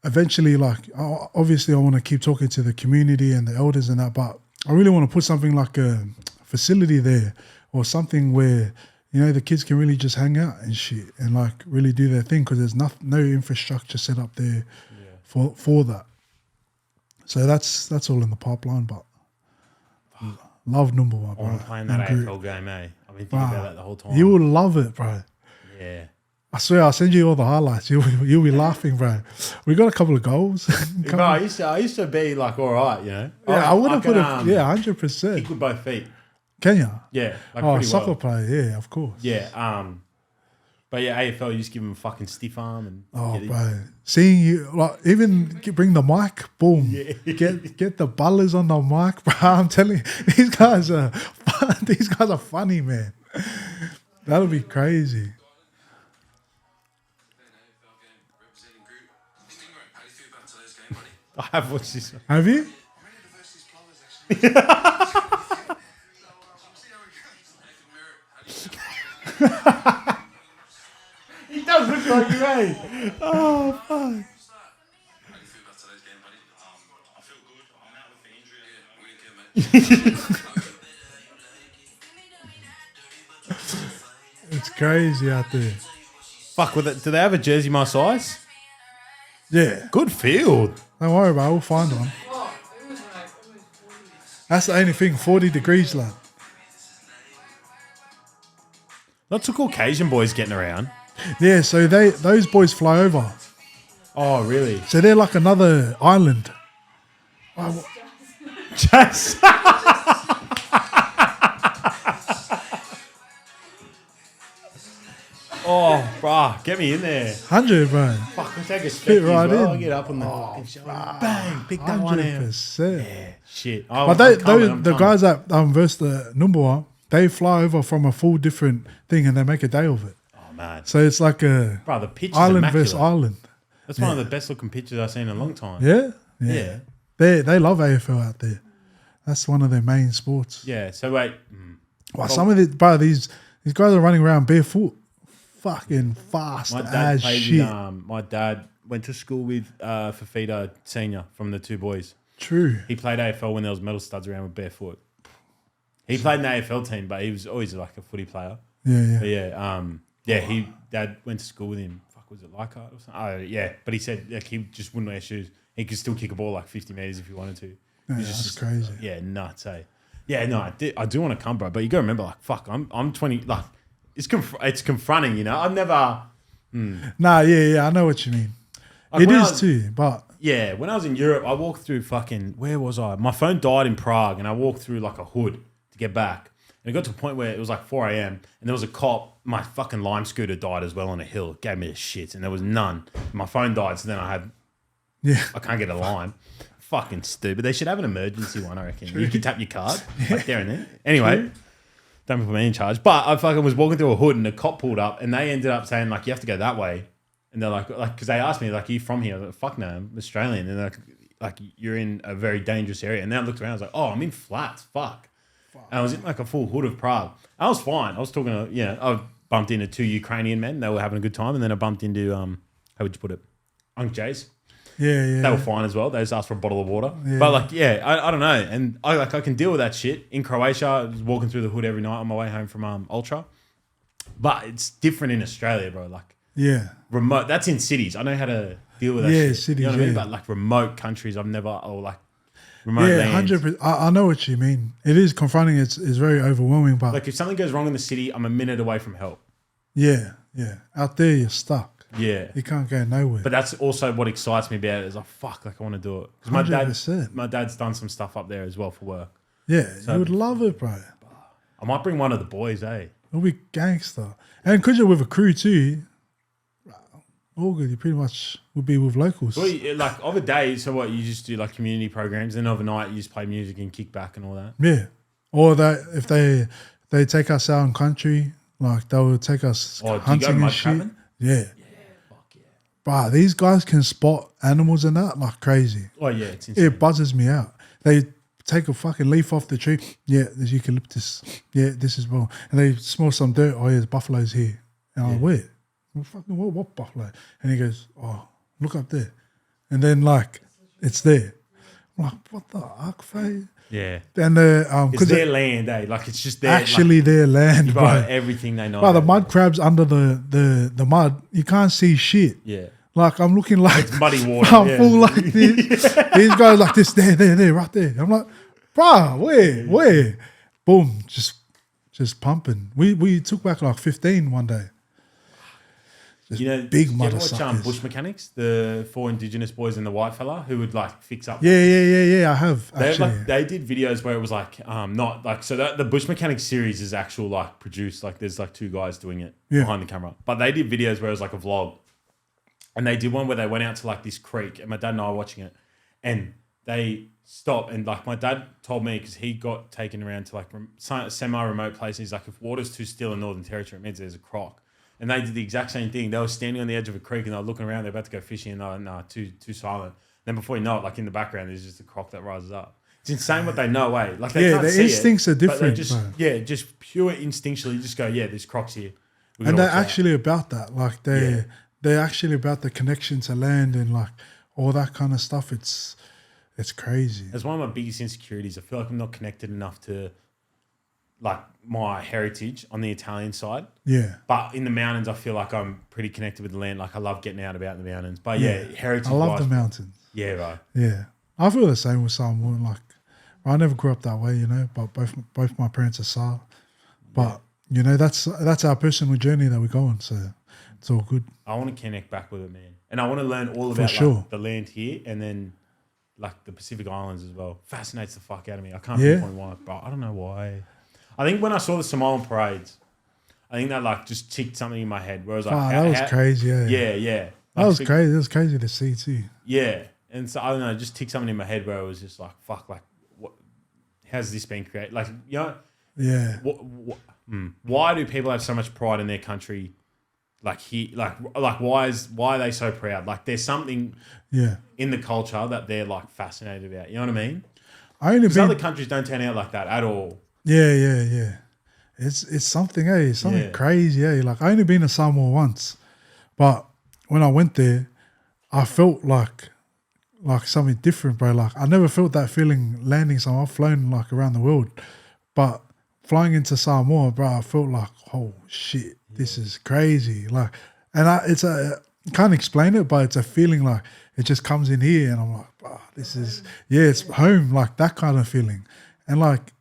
eventually, like, obviously I want to keep talking to the community and the elders and that, but I really want to put something like a facility there or something where, you know, the kids can really just hang out and shit and like really do their thing because there's no infrastructure set up there for that. So that's all in the pipeline, but love number one, bro. I want to play in that AFL game, eh? I've been thinking about that the whole time. You will love it, bro. Yeah. I swear, I'll send you all the highlights. You'll be laughing, bro. We got a couple of goals. Bro, I used to be like all right, you know. Yeah, I would have put it. 100%. Kick with both feet. Can you? Yeah. Like soccer player. Yeah, of course. Yeah. But yeah, AFL, you just give them a fucking stiff arm and. Bro, seeing you like even bring the mic, boom. Yeah. Get the bullers on the mic, bro. I'm telling you, these guys are funny, man. That'll be crazy. I have watched this one. Have you? He does look like you, eh? Oh, fuck. It's crazy out there. Fuck, do they have a jersey my size? Yeah. Good field. Don't worry about it. We'll find one. That's the only thing. 40 degrees, lad. Lots of Caucasian boys getting around. Yeah, so those boys fly over. Oh, really? So they're like another island. Jazz. Oh, bruh, get me in there. 100, bro. Fuck, I'll take a spec right as well. in. I'll get up on the fucking show. Bang, pick that 100%. one out. Yeah, shit. But the guys that verse the Numbua, they fly over from a full different thing and they make a day of it. Oh, man. So it's like a the pitch is island immaculate. versus island. That's one of the best looking pictures I've seen in a long time. Yeah. They love AFL out there. That's one of their main sports. Yeah, so wait. Well, some of these guys are running around barefoot. Fucking fast as shit. My dad went to school with Fafita Senior from the two boys. True. He played AFL when there was metal studs around with barefoot. He played in the AFL team, but he was always like a footy player. Yeah. But Dad went to school with him. Fuck, was it Leichhardt or something? Oh, yeah. But he said like he just wouldn't wear shoes. He could still kick a ball like 50 metres if he wanted to. Yeah, that's crazy. Yeah, nuts, eh? Yeah, no, I do want to come, bro. But you got to remember, like, fuck, I'm 20, like, it's confronting, you know? I've never... Nah, yeah, I know what you mean. Like it is too, but... Yeah, when I was in Europe, I walked through fucking... Where was I? My phone died in Prague, and I walked through, like, a hood to get back. And it got to a point where it was, like, 4 a.m., and there was a cop. My fucking Lime scooter died as well on a hill. It gave me a shit, and there was none. My phone died, so then I can't get a Lime. Fucking stupid. They should have an emergency one, I reckon. True. You can tap your card, like there and then. Anyway... Don't put me in charge. But I fucking was walking through a hood and a cop pulled up and they ended up saying, like, you have to go that way. And they're like, because they asked me, like, are you from here? I was like, fuck no, I'm Australian. And they're like, you're in a very dangerous area. And then I looked around, I was like, oh, I'm in flats, fuck. And I was in like a full hood of Prague. I was fine. I was talking to, I bumped into 2 Ukrainian men. They were having a good time. And then I bumped into, how would you put it? Unc Jay's. Yeah. They were fine as well. They just asked for a bottle of water. Yeah. But like, I don't know. And I can deal with that shit. In Croatia, I was walking through the hood every night on my way home from Ultra. But it's different in Australia, bro. Like, remote. That's in cities. I know how to deal with that shit. Cities, you know what I mean? But like remote countries, I've never, or like remote lands. 100%. I know what you mean. It is confronting. It's very overwhelming. But like if something goes wrong in the city, I'm a minute away from help. Yeah. Out there, you're stuck. Yeah. You can't go nowhere. But that's also what excites me about it. Is like, fuck, like I want to do it. Because my dad's done some stuff up there as well for work. Yeah, so you would love it, bro. I might bring one of the boys, eh? It'll be gangster. And because you're with a crew too, all good. You pretty much would be with locals. Well, like of a day, so what, you just do like community programs, then overnight you just play music and kick back and all that? Yeah. Or that if they take us out in country, like they will take us hunting and shit. Trapping? Yeah. Bruh, these guys can spot animals and that like crazy. Oh yeah, it's insane. It buzzes me out. They take a fucking leaf off the tree. Yeah, there's eucalyptus. Yeah, this is well. And they smell some dirt. Oh yeah, there's buffaloes here. And I'm like, where? Well, fucking what buffalo? And he goes, oh, look up there. And then like, it's there. I'm like, what the fuck, fate? Yeah. And it's their land, eh? Like it's just their actually like, their land, bro. Everything they know. Bro, the mud crabs under the mud, you can't see shit. Yeah. Like I'm looking like it's muddy water. I'm full like this. These guys like this, there, right there. I'm like, bro, where? Boom, just pumping. We took back like 15 one day. Just you know, big mother watch Bush Mechanics, the 4 Indigenous boys and the white fella who would like fix up. Yeah. I have actually. They did videos where it was like not like so that the Bush Mechanics series is actual like produced like there's like 2 guys doing it behind the camera, but they did videos where it was like a vlog, and they did one where they went out to like this creek, and my dad and I were watching it, and they stopped, and like my dad told me because he got taken around to like semi-remote places. Like if water's too still in Northern Territory, it means there's a croc. And they did the exact same thing. They were standing on the edge of a creek and they were looking around. They're about to go fishing and they're like, nah, too silent. Then before you know it, like in the background, there's just a croc that rises up. It's insane what they know, eh? Like they can't their see instincts are different. Just pure instinctually just go, yeah, there's crocs here. And they're actually about that. Like they're actually about the connection to land and like all that kind of stuff. It's crazy. It's one of my biggest insecurities. I feel like I'm not connected enough to like my heritage on the Italian side. Yeah. But in the mountains, I feel like I'm pretty connected with the land. Like I love getting out about in the mountains. But heritage. I love the mountains. Yeah, right. Yeah. I feel the same with Samoa. Like I never grew up that way, you know, but both my parents are Sa. But, you know, that's our personal journey that we're going. So it's all good. I want to connect back with it, man. And I want to learn all about like, the land here and then like the Pacific Islands as well. Fascinates the fuck out of me. I can't pinpoint why, but I don't know why. I think when I saw the Samoan parades, I think that like just ticked something in my head. Where I was like, that was crazy. Yeah. That was crazy. It was crazy to see too. Yeah, and so I don't know, just ticked something in my head where I was just like, fuck, like, what? How's this been created? Like, you know, why do people have so much pride in their country? Like why are they so proud? Like, there's something in the culture that they're like fascinated about. You know what I mean? Because other countries don't turn out like that at all. Yeah. It's something, It's something crazy, Like I only been to Samoa once, but when I went there, I felt like something different, bro. Like I never felt that feeling landing somewhere. I've flown like around the world, but flying into Samoa, bro, I felt like, oh shit, this is crazy. Like, and I can't explain it, but it's a feeling like it just comes in here, and I'm like, bro, this is it's home, like that kind of feeling, and like.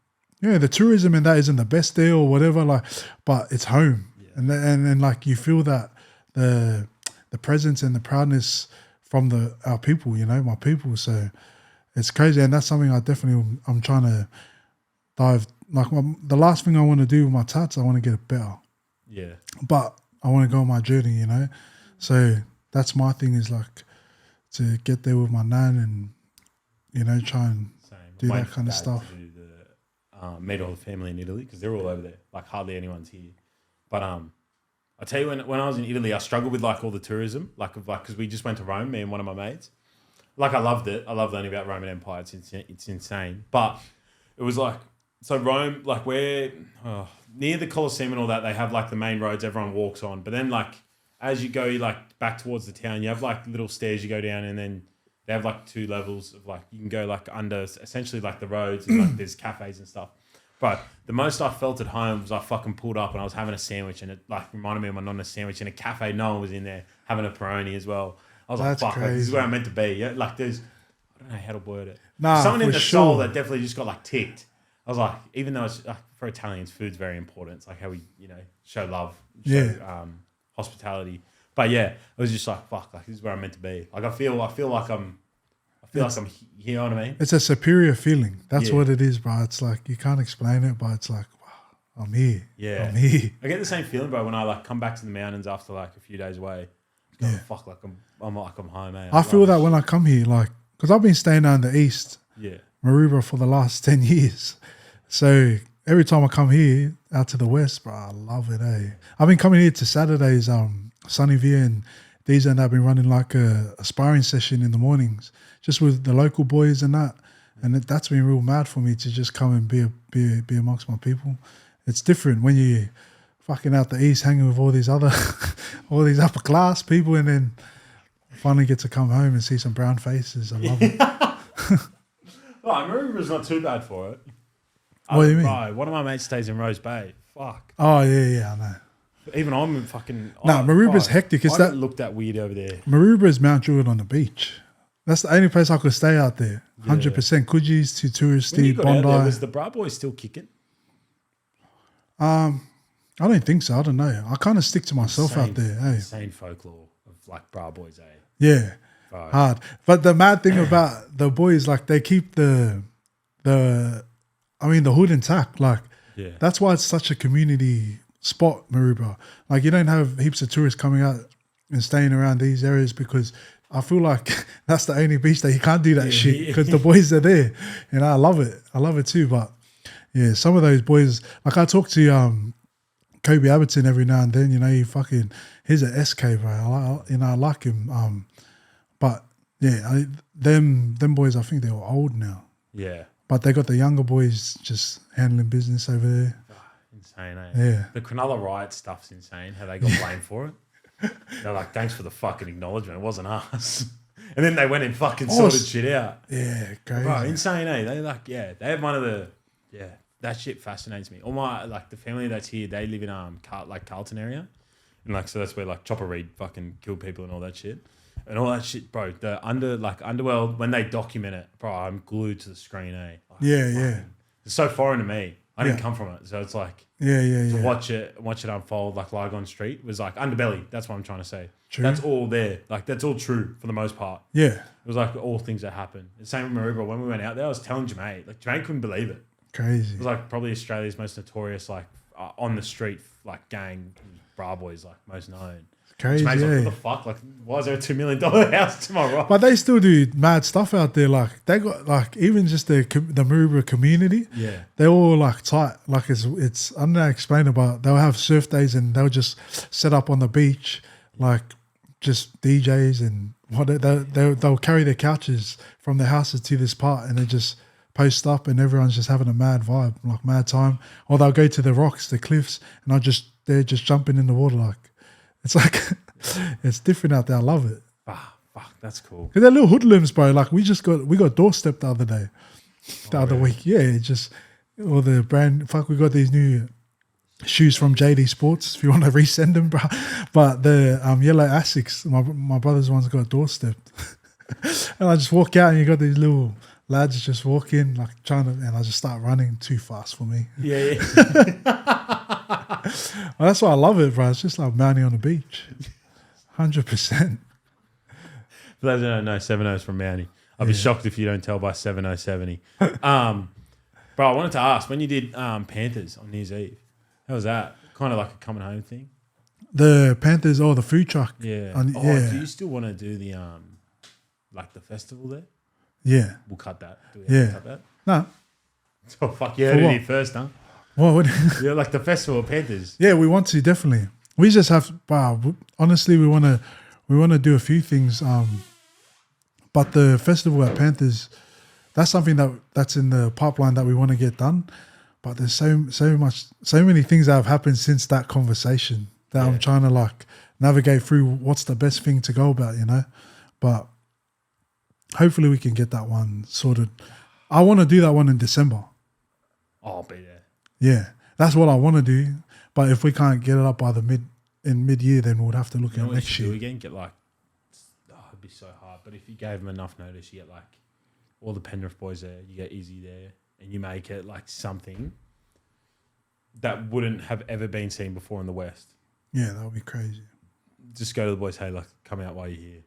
Yeah, the tourism in that isn't the best there or whatever, like, but it's home, and like you feel that the presence and the proudness from our people, you know, my people. So it's crazy, and that's something I'm trying to dive. Like the last thing I want to do with my tats, I want to get it better. Yeah, but I want to go on my journey, you know. So that's my thing is like to get there with my nan and you know try and do that kind of stuff. Meet all the family in Italy because they're all over there. Like hardly anyone's here. But I tell you, when I was in Italy, I struggled with like all the tourism, like because we just went to Rome, me and one of my mates. Like I loved it. I love learning about Roman Empire. It's insane. But it was like so Rome, like where near the Colosseum and all that, they have like the main roads everyone walks on. But then like as you go like back towards the town, you have like little stairs you go down, and then they have like 2 levels of like, you can go like under essentially like the roads and like there's cafes and stuff. But the most I felt at home was I fucking pulled up and I was having a sandwich, and it like reminded me of my nonna sandwich in a cafe. No one was in there having a Peroni as well. I was like, fuck, like, this is where I'm meant to be. Yeah, like there's, I don't know how to word it. Someone in the soul that definitely just got like ticked. I was like, even though it's for Italians, food's very important. It's like how we, you know, show love, show hospitality. But yeah, it was just like, fuck, like this is where I'm meant to be. Like I feel like I'm here, you know what I mean? It's a superior feeling. That's what it is, bro. It's like, you can't explain it, but it's like, wow, I'm here. Yeah. I'm here. I get the same feeling, bro, when I like come back to the mountains after like a few days away. Fuck, like I'm home, man. I feel that when I come here, like, because I've been staying down the east, Maruba, for the last 10 years. So every time I come here out to the west, bro, I love it, I've been coming here to Saturdays, Sunny View and these and I've been running like a sparring session in the mornings, just with the local boys and that. And that's been real mad for me to just come and be amongst my people. It's different when you fucking out the east hanging with all these other, all these upper class people, and then finally get to come home and see some brown faces. I love it. Oh, Maroubra's not too bad for it. What do you mean? Bro, one of my mates stays in Rose Bay. Fuck. Oh, yeah, I know. Even I'm fucking... Nah, Maroubra's hectic. It's I that get looked at weird over there. Maroubra's Mount Druitt on the beach. That's the only place I could stay out there. 100%. Coogie's too touristy. When you got out Bondi. there, was the Bra Boys still kicking? I don't think so. I don't know. I kind of stick to myself out there. Hey. Insane folklore of like Bra Boys, eh? Yeah, Right. hard. But the mad thing about the boys, like they keep the hood intact. Like that's why it's such a community spot, Maroubra. Like you don't have heaps of tourists coming out and staying around these areas because I feel like that's the only beach that you can't do that shit because the boys are there. And I love it. I love it too. But yeah, some of those boys, like I talk to Kobe Abberton every now and then, he's an SK, bro. I like him. But yeah, them boys, I think they're all old now. Yeah. But they got the younger boys just handling business over there. Insane, eh? Yeah. The Cronulla riot stuff's insane, how they got blamed for it. They're like, thanks for the fucking acknowledgement. It wasn't us. And then they went and fucking sorted shit out. Yeah, crazy. Bro, insane, eh? They have one of the, that shit fascinates me. All my, the family that's here, they live in Carlton area. And so that's where Chopper Reed fucking killed people and all that shit. And all that shit, bro. The underworld, when they document it, bro, I'm glued to the screen, eh? Yeah. It's so foreign to me. I didn't come from it. So it's to watch it unfold like Lygon Street was like underbelly. That's what I'm trying to say. True. That's all there. That's all true for the most part. Yeah. It was all things that happened. The same with Maroubra. When we went out there, I was telling Jermaine, Jermaine couldn't believe it. Crazy. It was probably Australia's most notorious on the street gang, Bra Boys, most known. Crazy. Jermaine's what the fuck? Why is there a $2 million house to my right? But they still do mad stuff out there. They got even just the Maroubra community. Yeah. They're all tight. It's I don't know how to explain it, but they'll have surf days and they'll just set up on the beach, just DJs and they'll carry their couches from their houses to this part and they just post up and everyone's just having a mad vibe, mad time. Or they'll go to the rocks, the cliffs, and they're just jumping in the water. It's it's different out there. I love it. Ah, fuck, that's cool. Because they're little hoodlums, bro. We got doorstep the other day, other week. Yeah, we got these new shoes from JD Sports. If you want to resend them, bro. But the yellow Asics, my brother's one's got doorstep. And I just walk out and you got these little lads just walk in and I just start running too fast for me. Yeah. Well, that's why I love it, bro. It's just like mounting on the beach. 100%. For those who don't know, 7-0's from Mountie. I'd be shocked if you don't tell by 7-0-70. Bro, I wanted to ask, when you did Panthers on New Year's Eve, how was that? Kind of like a coming home thing? The Panthers, the food truck. Yeah. Do you still want to do the the festival there? Yeah. We'll cut that. Do we have to cut that? No. Oh, fuck. You heard it here first, huh? What? Yeah, the festival of Panthers. Yeah, we want to, definitely. We just have, honestly, we want to do a few things. But the festival at Panthers, that's something that's in the pipeline that we want to get done. But there's so many things that have happened since that conversation that I'm trying to navigate through what's the best thing to go about, But hopefully we can get that one sorted. I want to do that one in December. Oh, I'll be there. Yeah, that's what I want to do. But if we can't get it up by mid-year, then we'll have to look at next year. Again, get it'd be so hard. But if you gave them enough notice, you get all the Penrith boys there, you get Izzy there, and you make it something that wouldn't have ever been seen before in the West. Yeah, that would be crazy. Just go to the boys, hey, come out while you're here.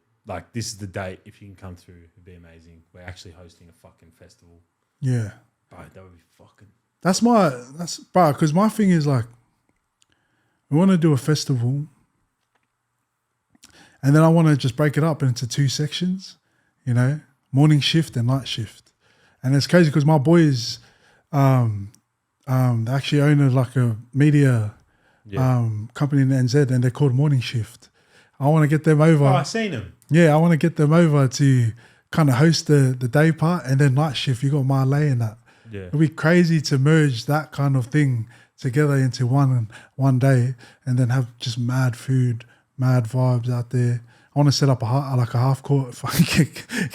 This is the date. If you can come through, it'd be amazing. We're actually hosting a fucking festival. Yeah. Right, that would be fucking... because my thing is we want to do a festival and then I want to just break it up into 2 sections, morning shift and night shift. And it's crazy because my boys, they actually own a media company in NZ and they're called Morning Shift. I want to get them over. Oh, I seen him. Yeah, I want to get them over to kind of host the day part and then night shift. You got Marley and that. Yeah. It'd be crazy to merge that kind of thing together into one day and then have just mad food, mad vibes out there. I want to set up a half court if I can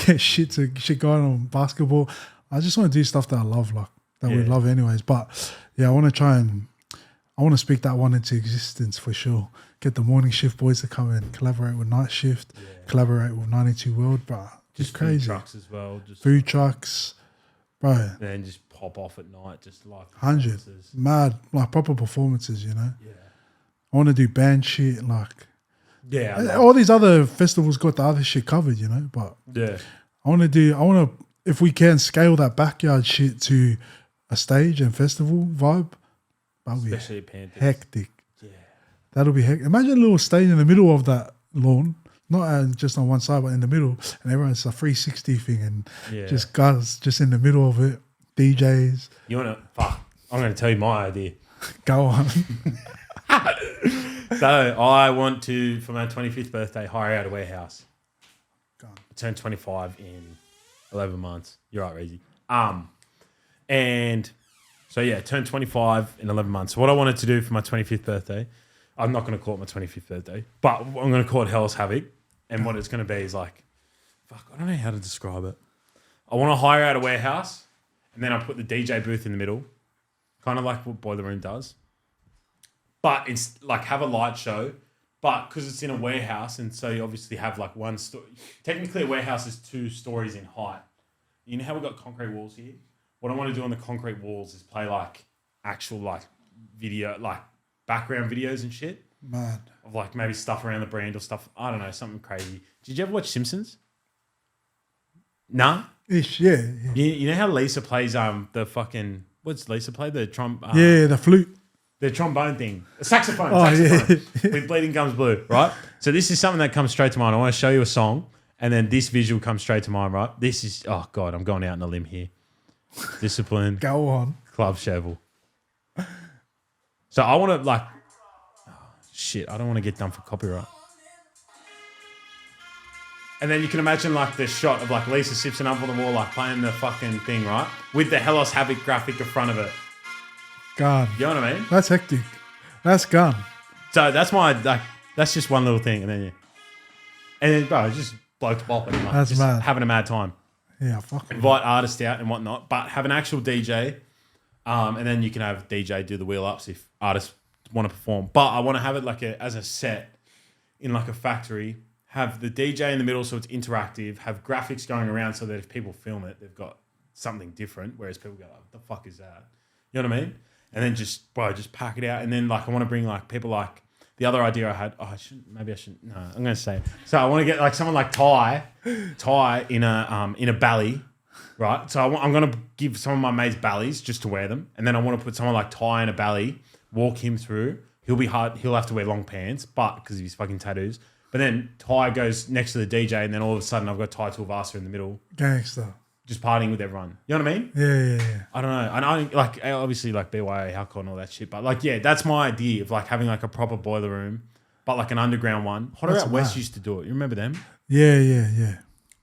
get shit going on basketball. I just want to do stuff that I love, like that we love anyways. But yeah, I want to speak that one into existence for sure. Get the morning shift boys to come and collaborate with night shift, collaborate with 92 World, bro. Just crazy. Food trucks as well. Just food trucks, bro. And then just pop off at night, just like 100. Mad, like proper performances, you know? Yeah. I want to do band shit, like... Yeah. All these other festivals got the other shit covered, you know? But yeah. I want to, if we can scale that backyard shit to a stage and festival vibe, that'll be Especially at Panthers. hectic. Yeah. That'll be hectic. Imagine a little stage in the middle of that lawn, not just on one side, but in the middle, and everyone's a 360 thing and just guys just in the middle of it, DJs. You want to... Fuck. I'm going to tell you my idea. Go on. So I want to, for my 25th birthday, hire out a warehouse. Go on. Turn 25 in 11 months. You're right, Reezy. And so yeah, turn 25 in 11 months. So what I wanted to do for my 25th birthday, I'm not going to call it my 25th birthday, but I'm going to call it Helos Havoc. And what it's going to be is like, fuck, I don't know how to describe it. I want to hire out a warehouse, and then I put the DJ booth in the middle, kind of like what Boiler Room does. But it's like have a light show, but because it's in a warehouse, and so you obviously have like one story. Technically, a warehouse is 2 stories in height. You know how we've got concrete walls here? What I want to do on the concrete walls is play like actual like video, like background videos and shit. Mad. Of like maybe stuff around the brand or stuff. I don't know, something crazy. Did you ever watch Simpsons? Nah? Ish, yeah. You know how Lisa plays the fucking, what's Lisa play? The The flute. The trombone thing. A saxophone. Yeah. With Bleeding Gums Blue, right? So this is something that comes straight to mind. I want to show you a song, and then this visual comes straight to mind, right? This is, oh God, I'm going out on a limb here. Discipline. Go on. Club shovel. So I want to like, oh, shit, I don't want to get done for copyright. And then you can imagine like the shot of like Lisa Simpson up on the wall, like playing the fucking thing, right? With the Helos Havoc graphic in front of it. Gone. You know what I mean? That's hectic. That's gone. So that's that's just one little thing, and then bro, just blokes bopping, like, that's just mad. having a mad time. Yeah, fuck. Invite artists out and whatnot, but have an actual DJ, and then you can have DJ do the wheel ups if artists want to perform. But I want to have it like as a set in like a factory. Have the DJ in the middle so it's interactive. Have graphics going around so that if people film it, they've got something different. Whereas people go, like, "What the fuck is that?" You know what I mean? And then just pack it out. And then like I want to bring like people like the other idea I had. Oh, I shouldn't. No, I'm going to say it. So I want to get like someone like Ty in a Bali, right? So I'm going to give some of my mates Balis just to wear them, and then I want to put someone like Ty in a Bali, walk him through. He'll be hard. He'll have to wear long pants, but because of his fucking tattoos. But then Ty goes next to the DJ, and then all of a sudden I've got Ty Tuivasa in the middle, Gangster. just partying with everyone. You know what I mean? Yeah. I don't know. And I like obviously like BYA, alcohol and all that shit. But like, yeah, that's my idea of like having like a proper boiler room, but like an underground one. Hot Out West used to do it. You remember them? Yeah.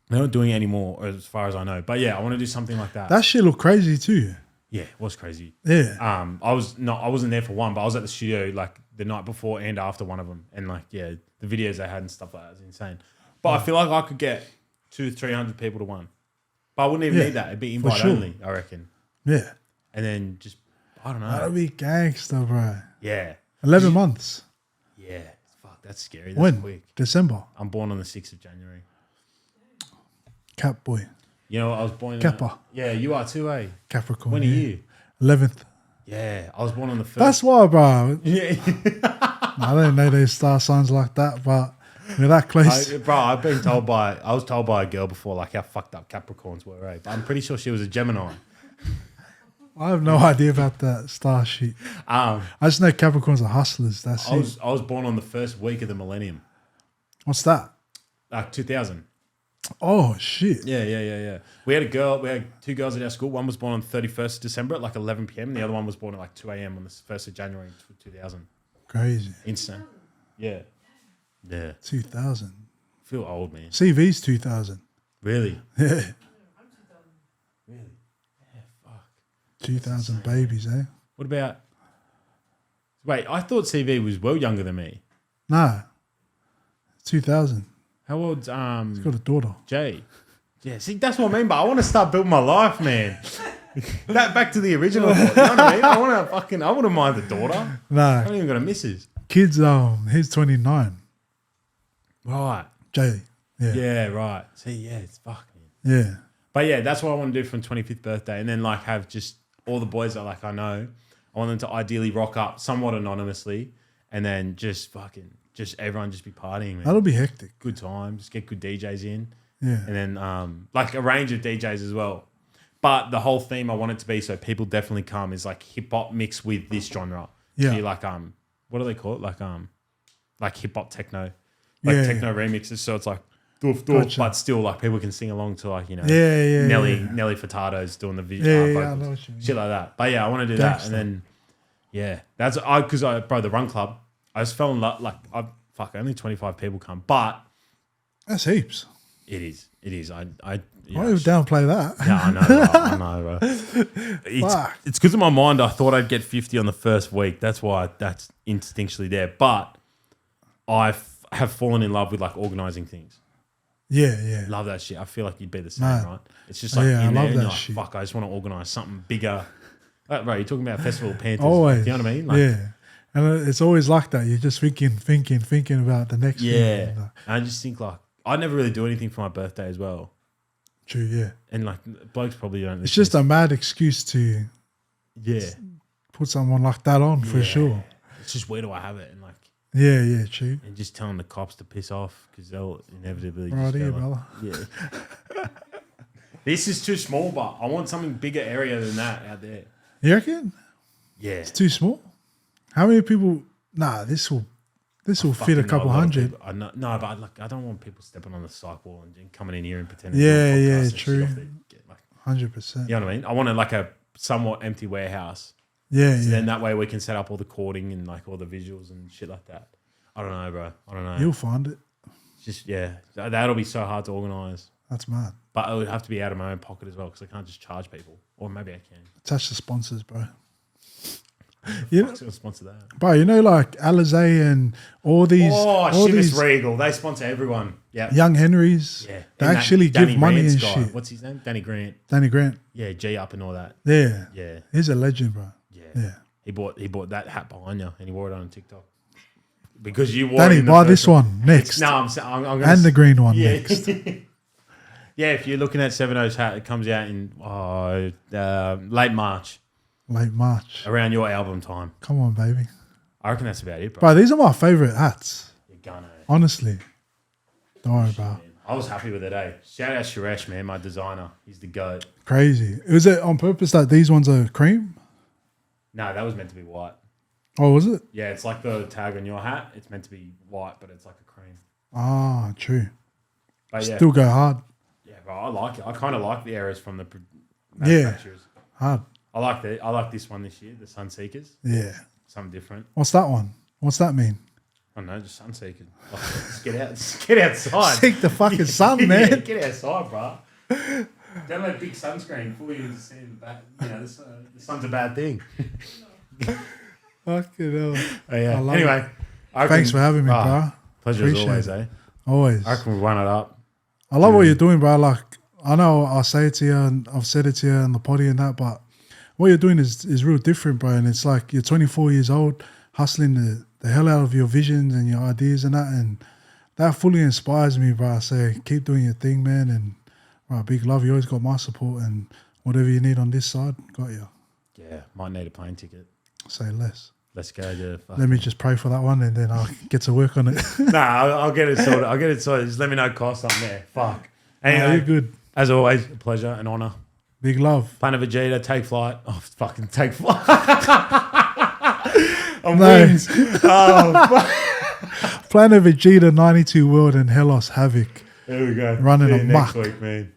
They're not doing it anymore as far as I know. But yeah, I want to do something like that. That shit looked crazy too. Yeah, it was crazy. Yeah. I wasn't there for one, but I was at the studio like the night before and after one of them. And like, yeah, the videos they had and stuff like that was insane. But I feel like I could get 200-300 people to one. But I wouldn't even need that. It'd be invite only, I reckon. Yeah. And then just, I don't know. That'd be gangster, bro. Yeah. 11 months. Yeah. Fuck, that's scary. That's when? Quick. December. I'm born on the 6th of January. Cap boy. You know, I was born... Kappa. Yeah, you are too, eh? Capricorn. When are you? 11th. Yeah, I was born on the 1st. That's why, bro. Yeah. I don't know those star signs like that, but we're that close. I was told by a girl before like how fucked up Capricorns were, right? But I'm pretty sure she was a Gemini. I have no idea about that star shit. I just know Capricorns are hustlers. That's it. I was born on the first week of the millennium. What's that? 2000. Oh, shit. Yeah. We had 2 girls at our school. One was born on 31st of December at like 11 p.m. And the other one was born at like 2 a.m. on the 1st of January 2000. Crazy. Instant. Yeah. Yeah. 2000. I feel old, man. CV's 2000. Really? Yeah. I'm 2000. Really? Yeah, fuck. 2000 babies, eh? What about... Wait, I thought CV was well younger than me. Nah. 2000. How old's He's got a daughter. Jay? Yeah, see, that's what I mean, but I want to start building my life, man. That back to the original. You know what I mean? I wouldn't mind the daughter. I Nah. don't even got a missus. Kids, he's 29. Right. Jay. Yeah. Yeah, right. See, yeah, it's fuck, man. Yeah. But yeah, that's what I want to do for my 25th birthday. And then like have just all the boys that like I know, I want them to ideally rock up somewhat anonymously and then just everyone just be partying, man. That'll be hectic. Good time. Just get good DJs in. Yeah. And then like a range of DJs as well. But the whole theme I want it to be so people definitely come is like hip hop mixed with this genre. Yeah. Be like what do they call it? Like hip hop techno. Like techno remixes. So it's like doof doof, Gotcha. but still like people can sing along to like, you know, Yeah. Nelly Furtado's doing the Yeah, I vocals. know what you mean. Shit like that. But yeah, I want to do that. And then that's because bro, the run club, I just fell in love. Like only 25 people come, but That's heaps. it is. Why would downplay that? Yeah, I know, bro. Fuck. It's because in my mind I thought I'd get 50 on the first week. That's why that's instinctually there. But I have fallen in love with like organising things. Yeah. Love that shit. I feel like you'd be the same, Man. right? It's just like Yeah, I in there love and that you're like, shit. fuck, I just want to organise something bigger. Bro, you're talking about Festival of Panthers. Always. You know what I mean? Like, yeah. And it's always like that. You're just thinking about the next yeah. thing. And I just think like, I never really do anything for my birthday as well. True, yeah. And like, blokes probably don't. It's just a mad excuse to yeah. put someone like that on for sure. It's just where do I have it? And like, Yeah, true. and just telling the cops to piss off because they'll inevitably Right just here, go brother. like, yeah. This is too small, but I want something bigger area than that out there. You reckon? Yeah. It's too small? How many people? Nah, this will fit a Fucking know couple lot of hundred. people. No, but like I don't want people stepping on the sidewall and coming in here and pretending. Yeah, to do a podcast yeah, and shit true. off their- like, 100%. you know what I mean? I want like a somewhat empty warehouse. Yeah, So yeah. then that way we can set up all the cording and like all the visuals and shit like that. I don't know, bro. I don't know. You'll find it. Just that'll be so hard to organise. That's mad. But it would have to be out of my own pocket as well because I can't just charge people. Or maybe I can. Attach the sponsors, bro. You know, Fuck's gonna sponsor that? bro, you know, like Alizé and all these, all Chivas these Regal. They sponsor everyone. Yeah. young Henrys. Yeah. They And actually Danny give money Grant's and guy. shit. What's his name? Danny Grant. Danny Grant. Yeah, G Up and all that. Yeah. Yeah. He's a legend, bro. Yeah. He bought that hat behind you and he wore it on TikTok. Because you wore Danny, it in the buy first this one next. No, I'm gonna And the green one yeah. next. Yeah, if you're looking at SVNO's hat, it comes out in late March, Late March. around your album time. Come on, baby. I reckon that's about it, bro. Bro, these are my favorite hats. You're gonna. Honestly. Don't worry about it. I was happy with it, eh? Shout out Suresh, man, my designer. He's the GOAT. Crazy. Was it on purpose that these ones are cream? No, that was meant to be white. Oh, was it? Yeah, it's like the tag on your hat. It's meant to be white, but it's like a cream. Ah, true. But yeah, Still go hard. yeah, bro, I like it. I kind of like the errors from the Yeah. manufacturers. Hard. I like this one this year, the Sunseekers. Yeah. Something different. What's that one? What's that mean? I don't know, just Sunseekers. Like, just get outside. Seek the fucking sun, Yeah, man. get outside, bro. Don't let big sunscreen fool you into seeing the bad. You know, the sun's a bad thing. Fucking hell. Oh, yeah. I love Anyway, Thanks for having me, bro. Pleasure Appreciate as always, it. eh? Always. I reckon we run it up. I love what you're doing, bro. Like, I know I say it to you and I've said it to you on the potty and that, but what you're doing is real different, bro. And it's like you're 24 years old, hustling the hell out of your visions and your ideas and that. And that fully inspires me, bro. I say, keep doing your thing, man. And bro, big love. You always got my support and whatever you need on this side, got you. Yeah, might need a plane ticket. Say less. Let's go to. Let me just pray for that one and then I'll get to work on it. Nah, I'll get it sorted. Just let me know cost something there. Fuck. Anyway, You're good. as always, a pleasure and honour. Big love. Planet Vegeta, take flight. Oh, fucking take flight. I'm No. wings. Oh, fuck. Planet Vegeta 92 World and Helos Havoc. There we go. Running See you amok. next week, man.